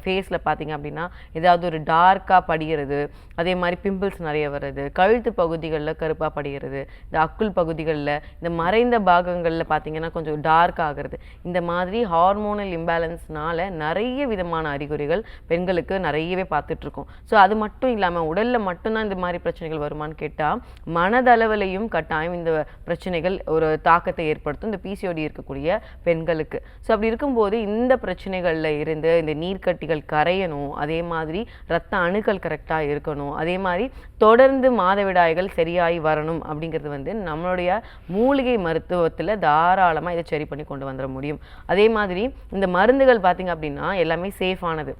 ஃபேஸில் பார்த்தீங்க அப்படின்னா ஏதாவது ஒரு டார்க்காக படிகிறது, அதே மாதிரி பிம்பிள்ஸ் நிறைய வர்றது, கழுத்து பகுதிகளில் கருப்பாக படிகிறது, இந்த அக்குள் பகுதிகளில் இந்த மறைந்த பாகங்களில் பார்த்தீங்கன்னா கொஞ்சம் டார்க் ஆகிறது. இந்த மாதிரி ஹார்மோனல் இம்பேலன்ஸ்னால நிறைய விதமான அறிகுறிகள் பெண்களுக்கு நிறையவே பார்த்துட்ருக்கோம். ஸோ அது மட்டும் இல்லாமல் உடலில் மட்டும்தான் இந்த மாதிரி பிரச்சனைகள் வருமானு கேட்டால் மனதளவிலையும் கட்டாயம் இந்த பிரச்சனைகள் ஒரு தாக்கத்தை ஏற்படுத்தும். இந்த பிசிஓடி இருக்கக்கூடிய பெண்களுக்கு. ஸோ அப்படி இருக்கும்போது இந்த பிரச்சனைகளில் இருந்து இந்த நீர்க்கட்டிகள் கரையணும், அதே மாதிரி ரத்த அணுக்கள் கரெக்டாக இருக்கணும், அதே மாதிரி தொடர்ந்து மாதவிடாய்கள் சரியாகி வரணும் அப்படிங்கிறது வந்து நம்மளுடைய மூலிகை மருத்துவத்தில் தாராளமாக இதை சரி பண்ணி கொண்டு வந்துட முடியும். அதே மாதிரி இந்த மருந்துகள் பார்த்திங்க அப்படின்னா எல்லாமே சேஃபானது.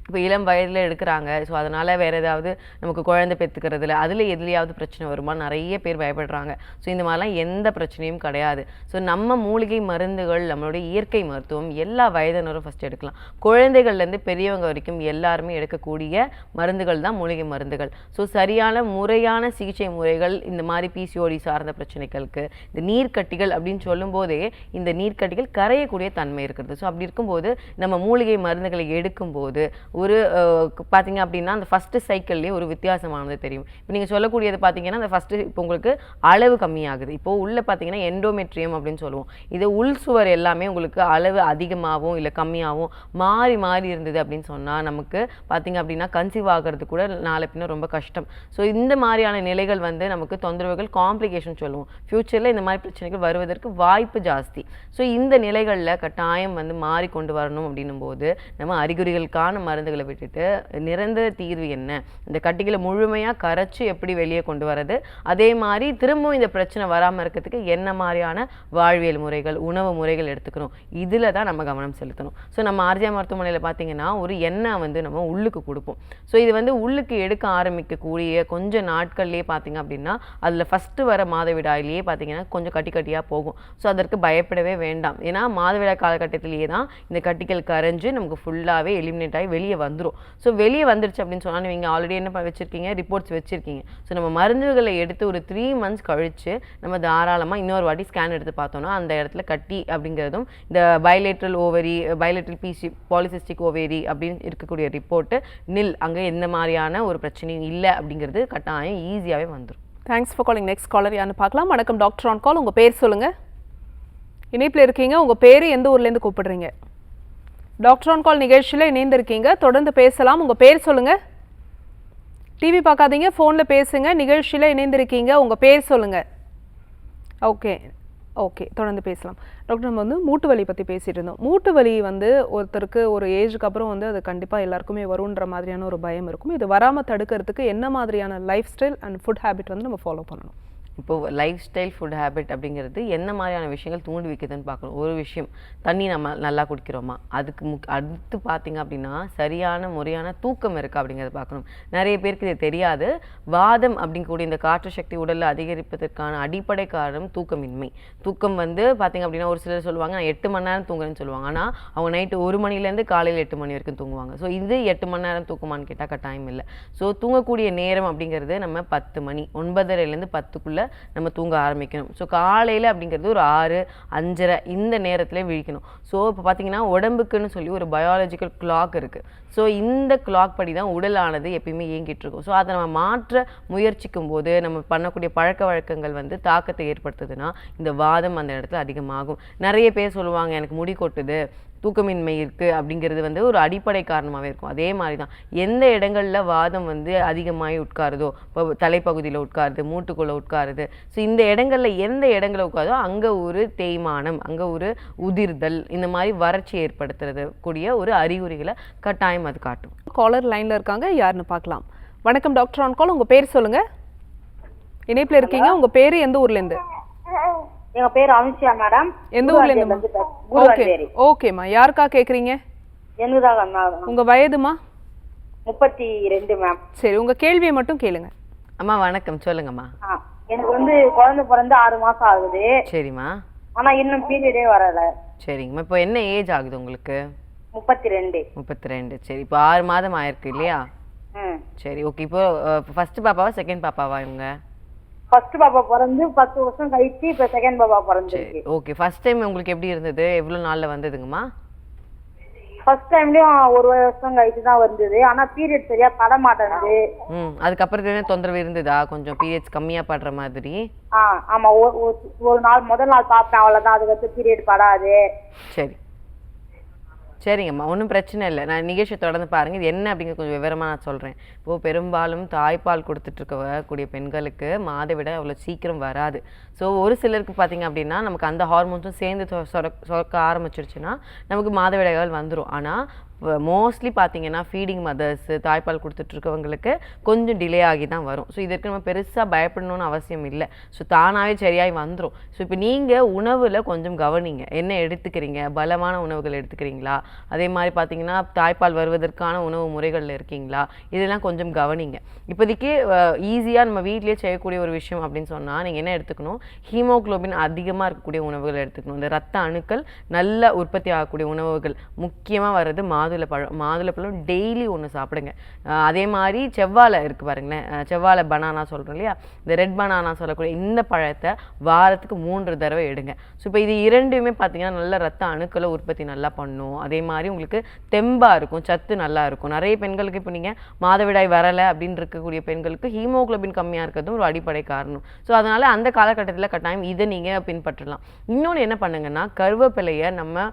இப்போ இளம் வயதில் எடுக்கிறாங்க, ஸோ அதனால் வேறு ஏதாவது நமக்கு குழந்தை பெற்றுக்கிறதுல அதில் எதுலையாவது பிரச்சனை வருமா நிறைய பேர் பயப்படுறாங்க. ஸோ இந்த மாதிரிலாம் எந்த பிரச்சனையும் கிடையாது. ஸோ நம்ம மூலிகை மருந்துகள், நம்மளுடைய இயற்கை மருத்துவம் எல்லா வயதினரும் ஃபஸ்ட் எடுக்கலாம். குழந்தைகள்லேருந்து பெரியவங்க வரைக்கும் எல்லாருமே எடுக்கக்கூடிய மருந்துகள் தான் மூலிகை மருந்துகள். ஸோ சரியான முறையான சிகிச்சை முறைகள் இந்த மாதிரி பிசிஓடி சார்ந்த பிரச்சனைகளுக்கு, இந்த நீர்க்கட்டிகள் அப்படின்னு சொல்லும்போதே இந்த நீர்க்கட்டிகள் கரையக்கூடிய தன்மை இருக்கிறது. ஸோ அப்படி இருக்கும்போது நம்ம மூலிகை மருந்துகளை எடுக்கும்போது ஒரு பார்த்தீங்க அப்படின்னா அந்த ஃபஸ்ட்டு சைக்கிள்லேயே ஒரு வித்தியாசமானது தெரியும். இப்போ நீங்கள் சொல்லக்கூடியது பார்த்தீங்கன்னா அந்த ஃபஸ்ட்டு இப்போ உங்களுக்கு அளவு கம்மியாகுது. இப்போது உள்ளே பார்த்தீங்கன்னா எண்டோமெட்ரியம் அப்படின்னு சொல்லுவோம். இது உள் சுவர் எல்லாமே உங்களுக்கு அளவு அதிகமாகவும் இல்லை கம்மியாகவும் மாறி மாறி இருந்தது அப்படின்னு சொன்னால் நமக்கு பார்த்தீங்க அப்படின்னா கன்சீவ் ஆகிறது கூட நாளை பின்ன ரொம்ப கஷ்டம். ஸோ இந்த மாதிரியான நிலைகள் வந்து நமக்கு தொந்தரவுகள், காம்ப்ளிகேஷன் சொல்லுவோம். ஃப்யூச்சரில் இந்த மாதிரி பிரச்சனைகள் வருவதற்கு வாய்ப்பு ஜாஸ்தி. ஸோ இந்த நிலைகளில் கட்டாயம் வந்து மாறி கொண்டு வரணும் அப்படின்னும் போது நம்ம அறிகுறிகளுக்கான மருந்துகளை விட்டுட்டு நிரந்தர தீர்வு என்ன, இந்த கட்டிகளை முழுமையாக கரைச்சி எப்படி வெளியே கொண்டு வரது, அதே மாதிரி திரும்பவும் இந்த பிரச்சனை வராமல் இருக்கிறதுக்கு என்ன மாதிரியான வாழ்வியல் முறைகள், உணவு முறைகள் எடுத்துக்கணும், இதில் தான் நம்ம கவனம் செலுத்தணும். ஸோ நம்ம ஆர்ஜியா மருத்துவமனையில் பார்த்தீங்கன்னா ஒரு எண்ணெய் வந்து நம்ம உள்ளுக்கு கொடுப்போம். ஸோ இது வந்து உள்ளுக்கு எடுக்க ஆரம்பிக்கக்கூடிய கொஞ்சம் நாட்கள்லேயே பார்த்தீங்க அப்படின்னா அதில் ஃபஸ்ட்டு வர மாதவிடாயிலேயே பார்த்தீங்கன்னா கொஞ்சம் கட்டி கட்டியாக போகும். ஸோ அதற்கு பயப்படவே வேண்டாம். ஏன்னா மாதவிடாய் காலகட்டத்திலேயே தான் இந்த கட்டிகள் கரைஞ்சு நமக்கு ஃபுல்லாகவே எலிமினேட் ஆகி வெளியே வந்துடும். ஸோ வெளியே வந்துருச்சு அப்படின்னு சொன்னால் நீங்கள் ஆல்ரெடி என்ன வச்சுருக்கீங்க, ரிப்போர்ட்ஸ் வச்சுருக்கீங்க. ஸோ நம்ம மருந்துகளை எடுத்து ஒரு 3 months கழித்து நம்ம தாராளமாக இன்னொரு வாட்டி ஸ்கேன் எடுத்து பார்த்தோன்னா அந்த இடத்துல கட்டி அப்படிங்கிறதும் இந்த பைலேட்ரல் ஓவரி, பைலேட்ரல் பாலிசிஸ்டிக் ஓவேரி அப்படின்னு இருக்கக்கூடிய ரிப்போர்ட்டு நில், அங்கே எந்த மாதிரியான ஒரு பிரச்சனையும் இல்லை அப்படிங்கிறது கட்டாயம் ஈஸியாகவே வந்துடும். Thanks for calling. Next collar யாருன்னு பார்க்கலாம். வணக்கம் டாக்டர் ஆன் கால். உங்கள் பேர் சொல்லுங்கள். இணைப்பில் இருக்கீங்க. உங்கள் பேர் எந்த ஊர்லேருந்து கூப்பிடுறீங்க? டாக்டர் ஆன் கால் நிகழ்ச்சியில் இணைந்திருக்கீங்க, தொடர்ந்து பேசலாம். உங்கள் பேர் சொல்லுங்கள். டிவி பார்க்காதீங்க, ஃபோனில் பேசுங்க. நிகழ்ச்சியில் இணைந்திருக்கீங்க, உங்கள் பேர் சொல்லுங்கள். ஓகே ஓகே, தொடர்ந்து பேசலாம். டாக்டர், நம்ம வந்து மூட்டு வலி பற்றி பேசிகிட்டு இருந்தோம். மூட்டு வலி வந்து ஒருத்தருக்கு ஒரு ஏஜுக்கு அப்புறம் வந்து அது கண்டிப்பாக எல்லாருக்குமே வரும்ன்ற மாதிரியான ஒரு பயம் இருக்கும். இது வராமல் தடுக்கிறதுக்கு என்ன மாதிரியான life style and food habit வந்து நம்ம ஃபாலோ பண்ணணும்? இப்போது லைஃப் ஸ்டைல், ஃபுட் ஹேபிட் அப்படிங்கிறது என்ன மாதிரியான விஷயங்கள் தூண்டி வைக்குதுன்னு பார்க்கணும். ஒரு விஷயம், தண்ணி நம்ம நல்லா குடிக்கிறோமா, அதுக்கு அடுத்து பார்த்திங்க அப்படின்னா சரியான முறையான தூக்கம் இருக்கா அப்படிங்கிறத பார்க்கணும். நிறைய பேருக்கு இது தெரியாது. வாதம் அப்படிங்கக்கூடிய இந்த காற்று சக்தி உடலில் அதிகரிப்பதற்கான அடிப்படை காரணம் தூக்கமின்மை. தூக்கம் வந்து பார்த்திங்க அப்படின்னா ஒரு சிலர் சொல்லுவாங்க நான் 8 மணி நேரம் தூங்குறேன்னு சொல்லுவாங்க. ஆனால் அவங்க நைட்டு 1 மணிலேருந்து காலையில் 8 மணி வரைக்கும் தூங்குவாங்க. ஸோ இது 8 மணி நேரம் தூக்குமான்னு கேட்டால் கட்டாயம் இல்லை. ஸோ தூங்கக்கூடிய நேரம் அப்படிங்கிறது நம்ம 10 மணி, 9:30லேருந்து 10க்குள்ளே நம்ம தூங்க ஆரம்பிக்கணும். ஸோ காலையில் அப்படிங்கிறது ஒரு 6, 5:30 இந்த நேரத்தில் விழிக்கணும். ஸோ இப்போ பார்த்தீங்கன்னா உடம்புக்குன்னு சொல்லி ஒரு பயாலஜிக்கல் கிளாக் இருக்குது. ஸோ இந்த கிளாக் படி தான் உடலானது எப்பயுமே இயங்கிட்டு இருக்கும். ஸோ அதை நம்ம மாற்ற முயற்சிக்கும் போது நம்ம பண்ணக்கூடிய பழக்க வழக்கங்கள் வந்து தாக்கத்தை ஏற்படுத்துதுன்னா இந்த வாதம் அந்த இடத்துல அதிகமாகும். நிறைய பேர் சொல்லுவாங்க எனக்கு முடி கொட்டுது, தூக்கமின்மை இருக்குது அப்படிங்கிறது வந்து ஒரு அடிப்படை காரணமாகவே இருக்கும். அதே மாதிரி தான் எந்த இடங்களில் வாதம் வந்து அதிகமாகி உட்காருதோ, இப்போ தலைப்பகுதியில் உட்காருது, மூட்டுக்குள்ளே உட்காருது, ஸோ இந்த இடங்களில் எந்த இடங்களில் உட்காருதோ அங்கே ஒரு தேய்மானம், அங்கே ஒரு உதிர்தல், இந்த மாதிரி வறட்சி ஏற்படுத்துறது கூடிய ஒரு அறிகுறிகளை கட்டாயம் அது காட்டும். காலர் லைனில் இருக்காங்க, யாருன்னு பார்க்கலாம். வணக்கம் டாக்டர் ஆன் கால். உங்கள் பேர் சொல்லுங்கள். இணைப்பில் இருக்கீங்க. உங்கள் பேர் எந்த ஊர்லேருந்து? எங்க பேர் அனுஷியா மேடம். எந்த ஊர்ல இருந்து? ஓகே ஓகேம்மா. யாருக்கா கேக்குறீங்க? என்னதான் உங்க வயதுமா? 32 மேம். சரி, உங்க கேள்வியை மட்டும் கேளுங்க. அம்மா வணக்கம், சொல்லுங்கம்மா. எனக்கு வந்து குழந்தை பிறந்து 6 மாசம் ஆகுது. சரிம்மா. ஆனா இன்னும் பீரியடே வரல. சரிங்கம்மா. இப்போ என்ன ஏஜ் ஆகுது உங்களுக்கு? 32. 32. சரி, இப்போ 6 மாதம் ஆயிருக்கு இல்லையா? சரி, ஓகே. இப்போ ஃபர்ஸ்ட் பாப்பாவா செகண்ட் பாப்பாவா இவங்க? ஃபர்ஸ்ட் பாப்பா பிறந்து 10 வருஷம் கழிச்சு இப்ப செகண்ட் பாப்பா பிறந்துருக்கு. ஓகே. ஃபர்ஸ்ட் டைம் உங்களுக்கு எப்படி இருந்தது? எவ்வளவு நாள்ல வந்ததுங்கம்மா? ஃபர்ஸ்ட் டைம்லயும் 1 வருஷம் கழிச்சு தான் வந்தது. ஆனா பீரியட் சரியா பட மாட்டேங்குது. அதுக்கப்புறத்துல தொந்தரவு இருந்ததா? கொஞ்சம் பீரியட்ஸ் கம்மியா படுற மாதிரி? ஆமா, ஒரு நாள் முதல் நாள் பாப்பேன், அவ்வளவுதான். அதுக்கடுத்து பீரியட் படாது. சரி சரிங்கம்மா, ஒன்றும் பிரச்சனை இல்லை. நான் நிகழ்ச்சியை தொடர்ந்து பாருங்கள். இது என்ன அப்படிங்கிற கொஞ்சம் விவரமாக நான் சொல்கிறேன். இப்போது பெரும்பாலும் தாய்ப்பால் கொடுத்துட்ருக்கக்கூடிய பெண்களுக்கு மாதவிடாய் அவ்வளோ சீக்கிரம் வராது. ஸோ ஒரு சிலருக்கு பார்த்திங்க அப்படின்னா நமக்கு அந்த ஹார்மோன்ஸும் சேர்ந்து சுரக்க ஆரம்பிச்சிருச்சுன்னா நமக்கு மாதவிடாய்கள் வந்துடும். ஆனால் மோஸ்ட்லி பார்த்தீங்கன்னா ஃபீடிங் மதர்ஸு, தாய்ப்பால் கொடுத்துட்ருக்கவங்களுக்கு கொஞ்சம் டிலே ஆகி தான் வரும். ஸோ இதற்கு நம்ம பெருசாக பயப்படணும்னு அவசியம் இல்லை. ஸோ தானாகவே சரியாகி வந்துடும். ஸோ இப்போ நீங்கள் உணவில் கொஞ்சம் கவனிங்க. என்ன எடுத்துக்கிறீங்க, பலமான உணவுகள் எடுத்துக்கிறீங்களா, அதே மாதிரி பார்த்தீங்கன்னா தாய்ப்பால் வருவதற்கான உணவு முறைகளில் இருக்கீங்களா, இதெல்லாம் கொஞ்சம் கவனிங்க. இப்போதைக்கு ஈஸியாக நம்ம வீட்டிலேயே செய்யக்கூடிய ஒரு விஷயம் அப்படின்னு சொன்னால் நீங்கள் என்ன எடுத்துக்கணும், ஹீமோக்ளோபின் அதிகமாக இருக்கக்கூடிய உணவுகள் எடுத்துக்கணும். இந்த ரத்த அணுக்கள் நல்ல உற்பத்தி ஆகக்கூடிய உணவுகள் முக்கியமாக வர்றது மாதுளப்பழம் டெய்லி ஒன்று சாப்பிடுங்க. அதே மாதிரி செவ்வாழை இருக்குது பாருங்களேன், செவ்வாழை பனானா சொல்கிறோம் இல்லையா, இந்த ரெட் பனானா சொல்லக்கூடிய இந்த பழத்தை வாரத்துக்கு 3 தடவை எடுங்க. ஸோ இப்போ இது இரண்டுமே பார்த்தீங்கன்னா நல்ல ரத்த அணுக்களை உற்பத்தி நல்லா பண்ணும். அதே மாதிரி உங்களுக்கு தெம்பாக இருக்கும், சத்து நல்லா இருக்கும். நிறைய பெண்களுக்கு இப்போ நீங்கள் மாதவிடாய் வரலை அப்படின்னு இருக்கக்கூடிய பெண்களுக்கு ஹீமோக்ளோபின் கம்மியாக இருக்கிறதும் ஒரு அடிப்படை காரணம். ஸோ அதனால் அந்த காலகட்டத்தில் கட்டாயம் இதை நீங்கள் பின்பற்றலாம். இன்னொன்று என்ன பண்ணுங்கன்னா, கருவேப்பிலையை நம்ம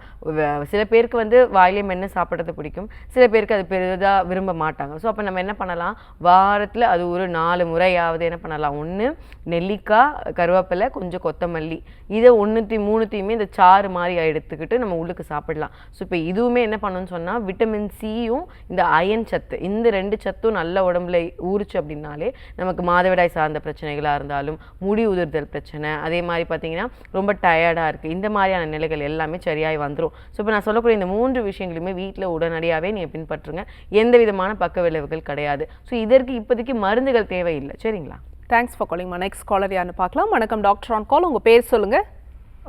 சில பேருக்கு வாயிலே மென்று சாப்பிட்றது பிடிக்கும், சில பேருக்கு அது பெரிதாக விரும்ப மாட்டாங்க. ஸோ அப்போ நம்ம என்ன பண்ணலாம், வாரத்தில் அது ஒரு 4 முறையாவது என்ன பண்ணலாம், ஒன்று நெல்லிக்காய், கருவேப்பிலை, கொஞ்சம் கொத்தமல்லி, இதை 1-3 இந்த சாறு மாதிரி எடுத்துக்கிட்டு நம்ம உள்ளுக்கு சாப்பிடலாம். ஸோ இப்போ இதுவுமே என்ன பண்ணணும்னு சொன்னால் விட்டமின் சியும் இந்த அயன் சத்து, இந்த 2 சத்தும் நல்ல உடம்புல ஊறிச்சு அப்படின்னாலே நமக்கு மாதவிடாய் சார்ந்த பிரச்சனைகளாக இருந்தாலும், முடி உதிர்தல் பிரச்சனை, அதே மாதிரி பார்த்தீங்கன்னா ரொம்ப டயர்டாக இருக்குது, இந்த மாதிரியான நிலைகள் எல்லாமே சரியாகி வந்துடும். ஸோ இப்போ நான் சொல்லக்கூடிய இந்த 3 விஷயங்களுமே வீட்டில் உடனடியாகவே நீங்கள் பின்பற்றுங்க. எந்த விதமான பக்க விளைவுகள் கிடையாது. ஸோ இதற்கு இப்போதைக்கு மருந்துகள் தேவையில்லை. சரிங்களா? Thanks for calling. Next collar யாருன்னு பார்க்கலாம். வணக்கம் டாக்டர் ஆன் கால். உங்கள் பேர் சொல்லுங்கள்.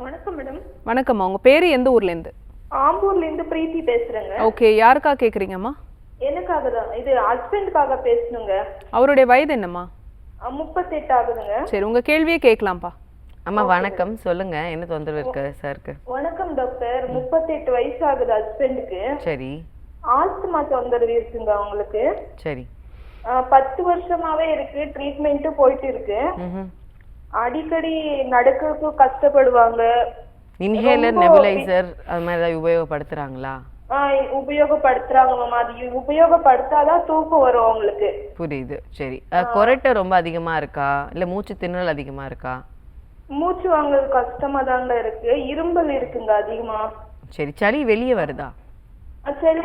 வணக்கம் மேடம். வணக்கம்மா, உங்கள் பேர் எந்த ஊர்லேருந்து? ஆம்பூர்லேருந்து பிரீத்தி பேசுகிறேங்க. ஓகே, யாருக்காக கேட்குறீங்கம்மா? எனக்காக தான், இது ஹஸ்பண்டுக்காக பேசணுங்க. அவருடைய வயது என்னம்மா? 38 ஆகுதுங்க. சரி, உங்கள் கேள்வியே கேட்கலாம்ப்பா. அம்மா வணக்கம், சொல்லுங்க, என்ன தொந்தரவு இருக்கு சாருக்கு? வணக்கம் டாக்டர். 38 வயசு ஆகுது ஹஸ்பண்டுக்கு. சரி. ஆஸ்துமா தொந்தரவு இருக்குங்க அவங்களுக்கு. சரி. 10 வருஷமாவே இருக்கு, ட்ரீட்மெண்ட்டும் போயிட்டு இருக்கு. அடிக்கடி நடக்கிறதுக்கு கஷ்டப்படுவாங்க. இன்ஹேலர், நெபுலைசர் அது மாதிரி ஏதாவது உபயோகப்படுத்துறாங்களா? உபயோகப்படுத்துறாங்க மேம். அது உபயோகப்படுத்தாதான் தூக்கம் வரும் அவங்களுக்கு. புரியுது. சரி. கொரட்டை ரொம்ப அதிகமா இருக்கா, இல்ல மூச்சு திணறல் அதிகமா இருக்கா? மூச்சு வாங்குறது கஷ்டமா தாங்க இருக்கு, இரும்பல் இருக்குங்க அதிகமா. சரி. சளி வெளியே வருதா? சரி,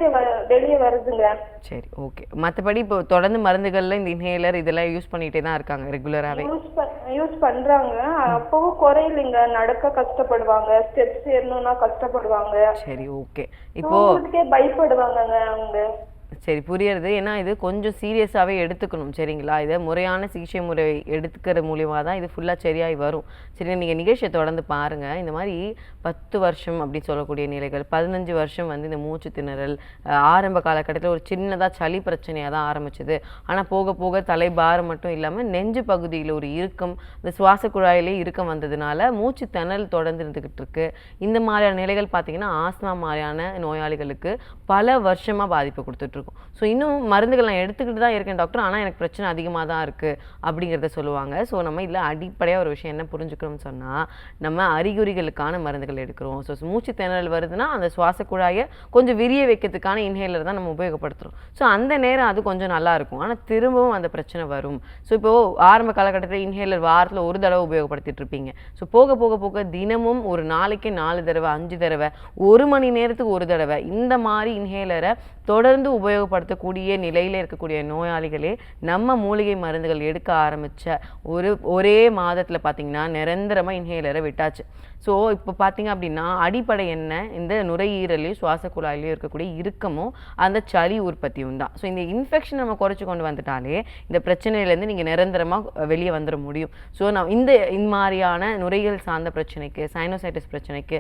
வெளியே வருதுங்க. சரி, ஓகே. மற்றபடி இப்போ தொடர்ந்து மருந்துகள்ல இந்த இன்ஹேலர் இதெல்லாம் யூஸ் பண்ணிட்டே தான் இருக்காங்க ரெகுலராகவே? யூஸ் பண்றாங்க. அப்பவும் குறையிலைங்க, நடக்க கஷ்டப்படுவாங்க, ஸ்டெப்ஸ் ஏறணும்னா கஷ்டப்படுவாங்க. சரி, ஓகே. இப்போ பயப்படுவாங்க அவங்க. சரி, புரியுறது. ஏன்னா இது கொஞ்சம் சீரியஸாகவே எடுத்துக்கணும். சரிங்களா? இதை முறையான சிகிச்சை முறை எடுத்துக்கிற மூலியமாக தான் இது ஃபுல்லாக சரியாகி வரும். சரி, நீங்கள் நிகழ்ச்சியை தொடர்ந்து பாருங்கள். இந்த மாதிரி 10 வருஷம் அப்படின்னு சொல்லக்கூடிய நிலைகள், 15 வருஷம் இந்த மூச்சு திணறல் ஆரம்ப காலகட்டத்தில் ஒரு சின்னதாக சளி பிரச்சனையாக தான் ஆரம்பிச்சது. ஆனால் போக போக தலைபாரம் மட்டும் இல்லாமல் நெஞ்சு பகுதியில் ஒரு இறுக்கம், இந்த சுவாச குழாயிலே இறுக்கம் வந்ததுனால மூச்சு திணறல் தொடர்ந்து இருந்துக்கிட்டு இருக்கு. இந்த மாதிரியான நிலைகள் பார்த்தீங்கன்னா ஆஸ்மா மாதிரியான நோயாளிகளுக்கு பல வருஷமாக பாதிப்பு கொடுத்துட்ருக்கும். ஸோ இன்னும் மருந்துகள் நான் எடுத்துக்கிட்டு தான் இருக்கேன் டாக்டர், ஆனால் எனக்கு பிரச்சனை அதிகமாக தான் இருக்குது அப்படிங்கிறத சொல்லுவாங்க. ஸோ நம்ம இதில் அடிப்படையாக ஒரு விஷயம் என்ன புரிஞ்சுக்கணும்னு சொன்னால், நம்ம அறிகுறிகளுக்கான மருந்துகள் எடுக்கிறோம். ஸோ மூச்சு திணறல் வருதுன்னா அந்த சுவாச குழாயை கொஞ்சம் விரிய வைக்கிறதுக்கான இன்ஹேலர் தான் நம்ம உபயோகப்படுத்துகிறோம். ஸோ அந்த நேரம் அது கொஞ்சம் நல்லா இருக்கும். ஆனால் திரும்பவும் அந்த பிரச்சனை வரும். ஸோ இப்போது ஆரம்ப காலகட்டத்தில் இன்ஹேலர் வாரத்தில் 1 தடவை உபயோகப்படுத்திட்டு இருப்பீங்க. ஸோ போக போக போக தினமும் ஒரு நாளைக்கு 4 தடவை, 5 தடவை, 1 மணி நேரத்துக்கு 1 தடவை இந்த மாதிரி இன்ஹேலரை தொடர்ந்து உபயோகப்படுத்தக்கூடிய நிலையில் இருக்கக்கூடிய நோயாளிகளே நம்ம மூலிகை மருந்துகள் எடுக்க ஆரம்பித்த ஒரே மாதத்தில் பார்த்திங்கன்னா நிரந்தரமாக இன்ஹேலரை விட்டாச்சு. ஸோ இப்போ பார்த்திங்க அப்படின்னா அடிப்படை என்ன, இந்த நுரையீரலையும் சுவாச குழாயிலையும் இருக்கக்கூடிய இறுக்கமும் அந்த சளி உற்பத்தியும் தான். ஸோ இந்த இன்ஃபெக்ஷன் நம்ம குறைச்சி கொண்டு வந்துட்டாலே இந்த பிரச்சனையிலேருந்து நீங்கள் நிரந்தரமாக வெளியே வந்துட முடியும். ஸோ நான் இந்த மாதிரியான நுரையீரல் சார்ந்த பிரச்சனைக்கு, சைனோசைட்டிஸ் பிரச்சனைக்கு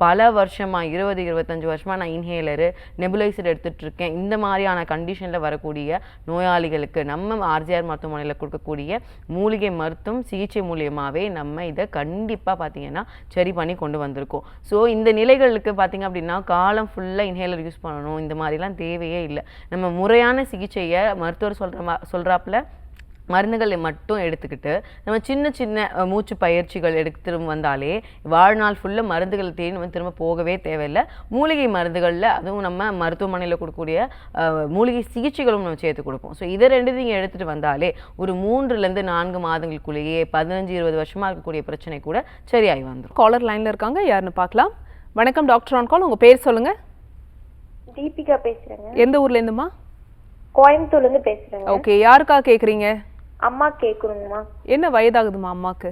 பல வருஷமாக 20-25 வருஷமாக நான் இன்ஹேலரு, நெபுலைசர் எடுத்துகிட்டு இருக்கேன். இந்த மாதிரியான கண்டிஷனில் வரக்கூடிய நோயாளிகளுக்கு நம்ம ஆர்ஜிஆர் மருத்துவமனையில் கொடுக்கக்கூடிய மூலிகை மருத்துவம் சிகிச்சை மூலியமாகவே நம்ம இதை கண்டிப்பாக பார்த்தீங்கன்னா சரி பண்ணி கொண்டு வந்திருக்கோம். ஸோ இந்த நிலைகளுக்கு பார்த்திங்க அப்படின்னா காலம் ஃபுல்லாக இன்ஹேலர் யூஸ் பண்ணணும் இந்த மாதிரிலாம் தேவையே இல்லை. நம்ம முறையான சிகிச்சையை மருத்துவர் சொல்கிறாப்புல மருந்துகளை மட்டும் எடுத்துக்கிட்டு நம்ம சின்ன சின்ன மூச்சு பயிற்சிகள் எடுத்து வந்தாலே வாழ்நாள் ஃபுல்லாக மருந்துகள் தேடி நம்ம திரும்ப போகவே தேவையில்லை. மூலிகை மருந்துகளில் அதுவும் நம்ம மருத்துவமனையில் கொடுக்கக்கூடிய மூலிகை சிகிச்சைகளும் நம்ம சேர்த்து கொடுப்போம். ஸோ இதை ரெண்டு நீங்கள் எடுத்துகிட்டு வந்தாலே ஒரு 3லேருந்து 4 மாதங்களுக்குள்ளேயே 15-20 வருஷமாக இருக்கக்கூடிய பிரச்சனை கூட சரியாகி வந்துடும். காலர் லைனில் இருக்காங்க, யாருன்னு பார்க்கலாம். வணக்கம் டாக்டர் ஆன் கால், உங்கள் பேர் சொல்லுங்கள். தீபிகா பேசுறேங்க. எந்த ஊர்லேருந்துமா? கோயம்புத்தூர்ல இருந்து பேசுறேங்க. ஓகே, யாருக்கா கேட்குறீங்க? அம்மா கேக்குறேங்கம்மா. என்ன வயதாகுதுமா அம்மாக்கு?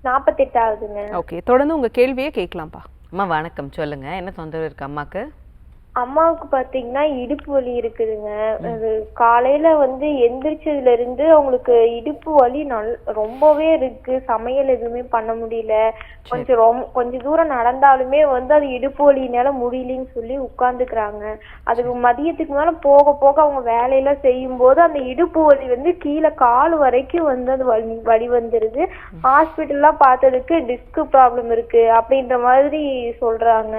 48 ஆகுதுங்க. ஓகே, தொடர்ந்து உங்கள் கேள்வியே கேட்கலாம்ப்பா. அம்மா வணக்கம், சொல்லுங்கள், என்ன தொந்தரவு இருக்குது அம்மாவுக்கு? அம்மாவுக்கு பாத்தீங்கன்னா இடுப்பு வலி இருக்குதுங்க. அது காலையில எந்திரிச்சதுல இருந்து அவங்களுக்கு இடுப்பு வலி ரொம்பவே இருக்கு. சமையல் எதுவுமே பண்ண முடியல. கொஞ்ச தூரம் நடந்தாலுமே அது இடுப்பு வலினால முடியலன்னு சொல்லி உட்கார்ந்துக்கிறாங்க. அதுக்கு மதியத்துக்கு மேல போக போக அவங்க வேலையெல்லாம் செய்யும் போது அந்த இடுப்பு வலி கீழே கால் வரைக்கும் அது வலி வந்துருது. ஹாஸ்பிட்டல்லாம் பார்த்ததுக்கு டிஸ்க் ப்ராப்ளம் இருக்கு அப்படின்ற மாதிரி சொல்றாங்க.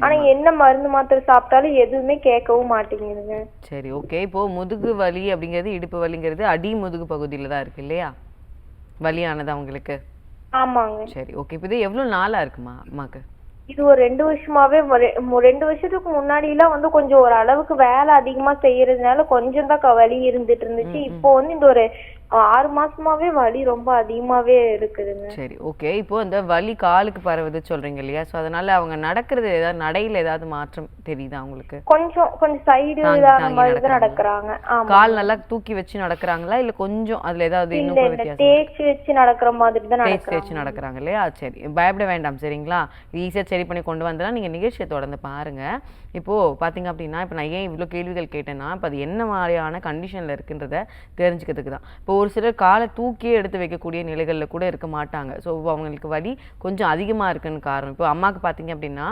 ஆனா என்ன மருந்து மாத்திரை சாப்பிட்டாலும் எதுவுமே கேட்கவும் மாட்டேங்குதுங்க. சரி, ஓகே. இப்போ முதுகு வலி அப்படிங்கிறது, இடுப்பு வலிங்கிறது அடி முதுகு பகுதியில தான் இருக்கு இல்லையா வலியானது அவங்களுக்கு? ஆமாங்க. சரி, ஓகே. இப்போ இது எவ்வளவு நாளா இருக்குமா அம்மாக்கு? இது ஒரு 2 வருஷமாவே 2 வருஷத்துக்கு முன்னாடி எல்லாம் கொஞ்சம் ஒரு அளவுக்கு வேலை அதிகமா செய்யறதுனால கொஞ்சம் தான் வலி இருந்துட்டு இருந்துச்சு. இப்போ இந்த ஒரு 6 மாசமாவே வலி ரொம்ப அதிகமாவே இருக்குதுங்க. சரி, ஓகே. இப்போ அந்த வலி காலுக்கு பரவுது சொல்றீங்க இல்லையா? சோ அதனால அவங்க நடக்கிறது ஏதாவது நடையில ஏதாவது மாற்றம் தெரியுதா உங்களுக்கு? கொஞ்சம் சைடு நடக்கறாங்க. கால் நல்லா தூக்கி வச்சு நடக்கறாங்களா இல்ல கொஞ்சம் அதுல ஏதாவது இன்னும் வித்தியாசம்? தேய்ச்சி வச்சு நடக்கிற மாதிரி தான் தேய்ச்சி நடக்கறாங்க இல்லையா? சரி, பயப்பட வேண்டாம் சரிங்களா? ஈஸியா சரி பண்ணி கொண்டு வந்தா நீங்க நிகழ்ச்சியை தொடர்ந்து பாருங்க. இப்போ பாத்தீங்க அப்படின்னா இப்போ நான் ஏன் இவ்வளோ கேள்விகள் கேட்டேன்னா இப்போ அது என்ன மாதிரியான கண்டிஷன்ல இருக்குன்றத தெரிஞ்சுக்கிறதுக்கு தான். இப்போ ஒரு சிலர் காலை தூக்கியே எடுத்து வைக்கக்கூடிய நிலைகளில் கூட இருக்க மாட்டாங்க. ஸோ அவங்களுக்கு வலி கொஞ்சம் அதிகமாக இருக்குன்னு காரணம். இப்போ அம்மாவுக்கு பார்த்தீங்க அப்படின்னா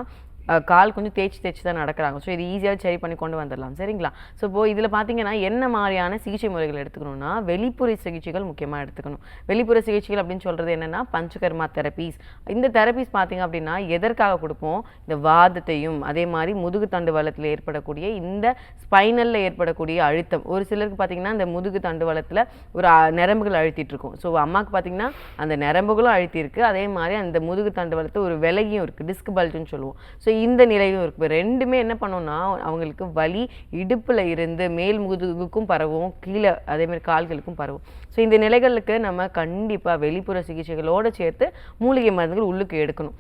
கால் கொஞ்சம் தேய்ச்சி தான் நடக்கிறாங்க. ஸோ இது ஈஸியாக சரி பண்ணி கொண்டு வந்துடலாம் சரிங்களா? ஸோ இப்போ இதில் பார்த்தீங்கன்னா என்ன மாதிரியான சிகிச்சை முறைகள் எடுத்துக்கணும்னா வெளிப்புற சிகிச்சைகள் முக்கியமாக எடுத்துக்கணும். வெளிப்புற சிகிச்சைகள் அப்படின்னு சொல்கிறது என்னென்னா பஞ்சகர்மா தெரப்பீஸ். இந்த தெரப்பீஸ் பார்த்தீங்க அப்படின்னா எதற்காக கொடுப்போம்? இந்த வாதத்தையும் அதே மாதிரி முதுகு தண்டு வலத்தில் ஏற்படக்கூடிய இந்த ஸ்பைனலில் ஏற்படக்கூடிய அழுத்தம். ஒரு சிலருக்கு பார்த்தீங்கன்னா இந்த முதுகு தண்டு வலத்தில் ஒரு நரம்புகள் அழுத்திட்டு இருக்கும். ஸோ அம்மாவுக்கு பார்த்தீங்கன்னா அந்த நரம்புகளும் அழுத்திருக்கு, அதே மாதிரி அந்த முதுகு தண்டு வலத்தில் ஒரு விலகியும் இருக்குது, டிஸ்க் பல்ஜுன்னு சொல்லுவோம். ஸோ இந்த நிலையும் இருக்கு. ரெண்டுமே என்ன பண்ணோம்னா அவங்களுக்கு வலி இடுப்புல இருந்து மேல் முதுகுக்கும் பரவும், கீழே அதே மாதிரி கால்களுக்கும் பரவும். ஸோ இந்த நிலைகளுக்கு நம்ம கண்டிப்பா வெளிப்புற சிகிச்சைகளோடு சேர்த்து மூலிகை மருந்துகள் உள்ளுக்கு எடுக்கணும்.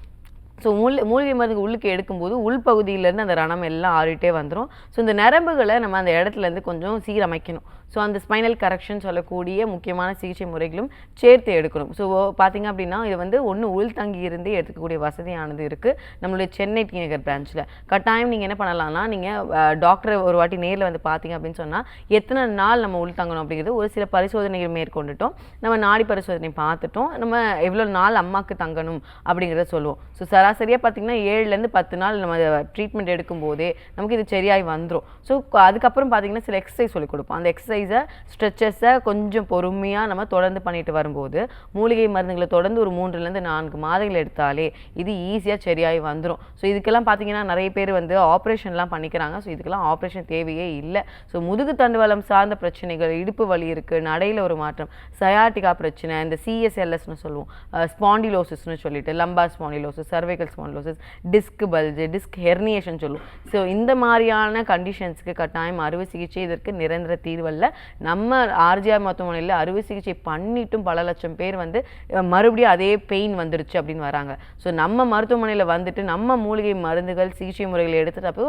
ஸோ மூலிகை மருந்து உள்ளுக்கு எடுக்கும்போது உள்பகுதியிலேருந்து அந்த ரணம் எல்லாம் ஆறிட்டே வந்துடும். ஸோ இந்த நரம்புகளை நம்ம அந்த இடத்துலேருந்து கொஞ்சம் சீரமைக்கணும். ஸோ அந்த ஸ்பைனல் கரெக்ஷன் சொல்லக்கூடிய முக்கியமான சிகிச்சை முறைகளும் சேர்த்து எடுக்கணும். ஸோ பார்த்திங்க அப்படின்னா இது ஒன்று உள் தங்கி இருந்து எடுக்கக்கூடிய வசதியானது இருக்குது நம்மளுடைய சென்னை டி நகர் பிரான்ச்சில். கட்டாயம் நீங்கள் என்ன பண்ணலாம்னா நீங்கள் டாக்டரை ஒரு வாட்டி நேரில் பார்த்தீங்க அப்படின்னு சொன்னால் எத்தனை நாள் நம்ம உள் தங்கணும் அப்படிங்கிறது ஒரு சில பரிசோதனைகள் மேற்கொண்டுட்டோம். நம்ம நாடி பரிசோதனை பார்த்துட்டோம், நம்ம எவ்வளோ நாள் அம்மாவுக்கு தங்கணும் அப்படிங்கிறத சொல்லுவோம். ஸோ சராசரியாக பார்த்திங்கன்னா 7லேருந்து 10 நாள் நம்ம ட்ரீட்மெண்ட் எடுக்கும்போதே நமக்கு இது சரியாகி வந்துடும். ஸோ அதுக்கப்புறம் பார்த்திங்கன்னா சில எக்ஸசைஸ் சொல்லிக் கொடுப்போம். அந்த எக்ஸசைஸை ஸ்ட்ரெச்சஸை கொஞ்சம் பொறுமையாக நம்ம தொடர்ந்து பண்ணிட்டு வரும்போது மூலிகை மருந்துகளை தொடர்ந்து ஒரு 3லேருந்து 4 மாதங்கள் எடுத்தாலே இது ஈஸியாக சரியாகி வந்துடும். ஸோ இதுக்கெல்லாம் பார்த்திங்கன்னா நிறைய பேர் ஆப்ரேஷன்லாம் பண்ணிக்கிறாங்க. ஸோ இதுக்கெல்லாம் ஆப்ரேஷன் தேவையே இல்லை. ஸோ முதுகு தண்டுவலம் சார்ந்த பிரச்சனைகள், இடுப்பு வலி இருக்குது, நடையில் ஒரு மாற்றம், சயாட்டிகா பிரச்சனை, இந்த சிஎஸ்எல்எஸ்னு சொல்லுவோம், ஸ்பாண்டிலோசிஸ்னு சொல்லிட்டு lumbar spondylosis, cervical spondylosis, disk bulge, disk herniation சொல்லுவோம். ஸோ இந்த மாதிரியான கண்டிஷன்ஸ்க்கு கட்டாயம் அறுவை சிகிச்சை இதற்கு நிரந்தர தீர்வல்ல. நம்ம ஆர்ஜிஆர் மருத்துவமனையில் அறுவை சிகிச்சை பண்ணிட்டும் பல லட்சம் பேர் மறுபடியும் அதே பெயின் வந்துடுச்சு அப்படின்னு வராங்க. ஸோ நம்ம மருத்துவமனையில் நம்ம மூலிகை மருந்துகள் சிகிச்சை முறைகளை எடுத்துட்டப்போ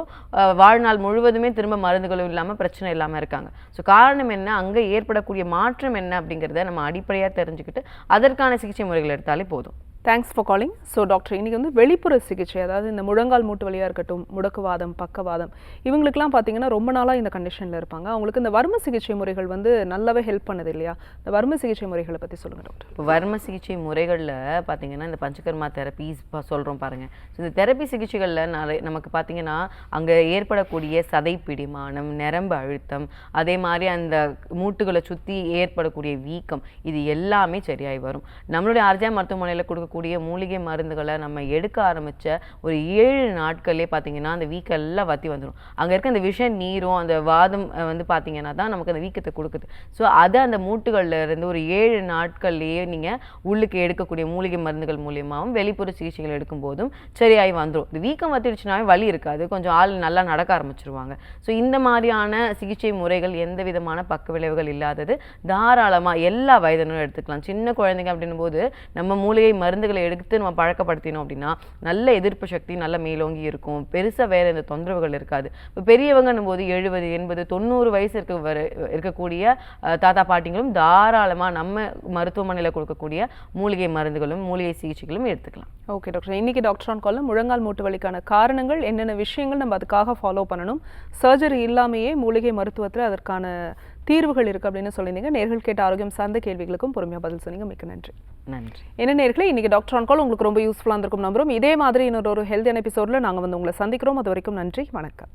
வாழ்நாள் முழுவதுமே திரும்ப மருந்துகளும் இல்லாமல் பிரச்சனை இல்லாமல் இருக்காங்க. ஸோ காரணம் என்ன, அங்கே ஏற்படக்கூடிய மாற்றம் என்ன அப்படிங்கிறத நம்ம அடிப்படையாக தெரிஞ்சுக்கிட்டு அதற்கான சிகிச்சை முறைகள் எடுத்தாலே போதும். Thanks for calling. So doctor, இன்றைக்கி வெளிப்புற சிகிச்சை, அதாவது இந்த முழங்கால் மூட்டு வலியாக இருக்கட்டும், முடக்குவாதம், பக்கவாதம், இவங்களுக்குலாம் பார்த்தீங்கன்னா ரொம்ப நாளாக இந்த கண்டிஷனில் இருப்பாங்க. அவங்களுக்கு இந்த வர்ம சிகிச்சை முறைகள் நல்லாவே ஹெல்ப் பண்ணுது இல்லையா? இந்த வர்ம சிகிச்சை முறைகளை பற்றி சொல்லுங்கள் டாக்டர். இப்போ வர்ம சிகிச்சை முறைகளில் பார்த்தீங்கன்னா இந்த பஞ்சகர்மா தெரப்பீஸ் சொல்கிறோம் பாருங்கள். ஸோ இந்த தெரப்பி சிகிச்சைகளில் நமக்கு பார்த்தீங்கன்னா அங்கே ஏற்படக்கூடிய சதை பிடிமானம், நரம்பு அழுத்தம், அதே மாதிரி அந்த மூட்டுகளை சுற்றி ஏற்படக்கூடிய வீக்கம், இது எல்லாமே சரியாகி வரும். நம்மளுடைய ஆர்ஜிஆர் மருத்துவமனையில் கொடுக்க இருக்கக்கூடிய மூலிகை மருந்துகளை நம்ம எடுக்க ஆரம்பிச்ச ஒரு 7 நாட்கள்லேயே பார்த்தீங்கன்னா அந்த வீக்கெல்லாம் வத்தி வந்துடும். அங்கே இருக்க அந்த விஷ நீரும் அந்த வாதம் வந்து பார்த்தீங்கன்னா தான் நமக்கு அந்த வீக்கத்தை கொடுக்குது. ஸோ அதை அந்த மூட்டுகள்ல இருந்து ஒரு 7 நாட்கள்லேயே நீங்கள் உள்ளுக்கு எடுக்கக்கூடிய மூலிகை மருந்துகள் மூலியமாகவும் வெளிப்புற சிகிச்சைகள் எடுக்கும்போதும் சரியாகி வந்துடும். இது வீக்கம் வத்திடுச்சுனாவே வலி இருக்காது, கொஞ்சம் ஆள் நல்லா நடக்க ஆரம்பிச்சிருவாங்க. ஸோ இந்த மாதிரியான சிகிச்சை முறைகள் எந்த விதமான பக்க விளைவுகள் இல்லாதது, தாராளமாக எல்லா வயதினரும் எடுத்துக்கலாம். சின்ன குழந்தைங்க அப்படின்னும் போது நம்ம மூலிகை மருந்துகளை எடுத்து நம்ம பழக்கப்படுத்தினோம் அப்படின்னா நல்ல எதிர்ப்பு சக்தி நல்ல மேலோங்கி இருக்கும், பெருசாக வேற எந்த தொந்தரவுகள் இருக்காது. இப்போ பெரியவங்கன்னும் போது 70, 80, 90 வயசு இருக்கக்கூடிய தாத்தா பாட்டிங்களும் தாராளமாக நம்ம மருத்துவமனையில் கொடுக்கக்கூடிய மூலிகை மருந்துகளும் மூலிகை சிகிச்சைகளும் எடுத்துக்கலாம். ஓகே டாக்டர், இன்னைக்கு டாக்டர் ஆன் கால்ல முழங்கால் மூட்டு வலிக்கான காரணங்கள் என்னென்ன விஷயங்கள் நம்ம அதுக்காக ஃபாலோ பண்ணணும், சர்ஜரி இல்லாமையே மூலிகை மருத்துவத்தில் அதற்கான தீர்வுகள் இருக்கு அப்படின்னு சொல்லியிருந்தீங்க. நேர்கள் கேட்ட ஆரோக்கியம் சார்ந்த கேள்விகளுக்கும் பொறுமையாக பதில் சொன்னீங்க. மிக்க நன்றி. நன்றி. என்ன நேர்களே, இன்னைக்கு டாக்டர் ஆன் கால் உங்களுக்கு ரொம்ப யூஸ்ஃபுல்லாக இருந்திருக்கும் நம்புறோம். இதே மாதிரி இன்னொரு ஹெல்த் எபிசோடில் நாங்கள் வந்து உங்களை சந்திக்கிறோம். அது வரைக்கும் நன்றி, வணக்கம்.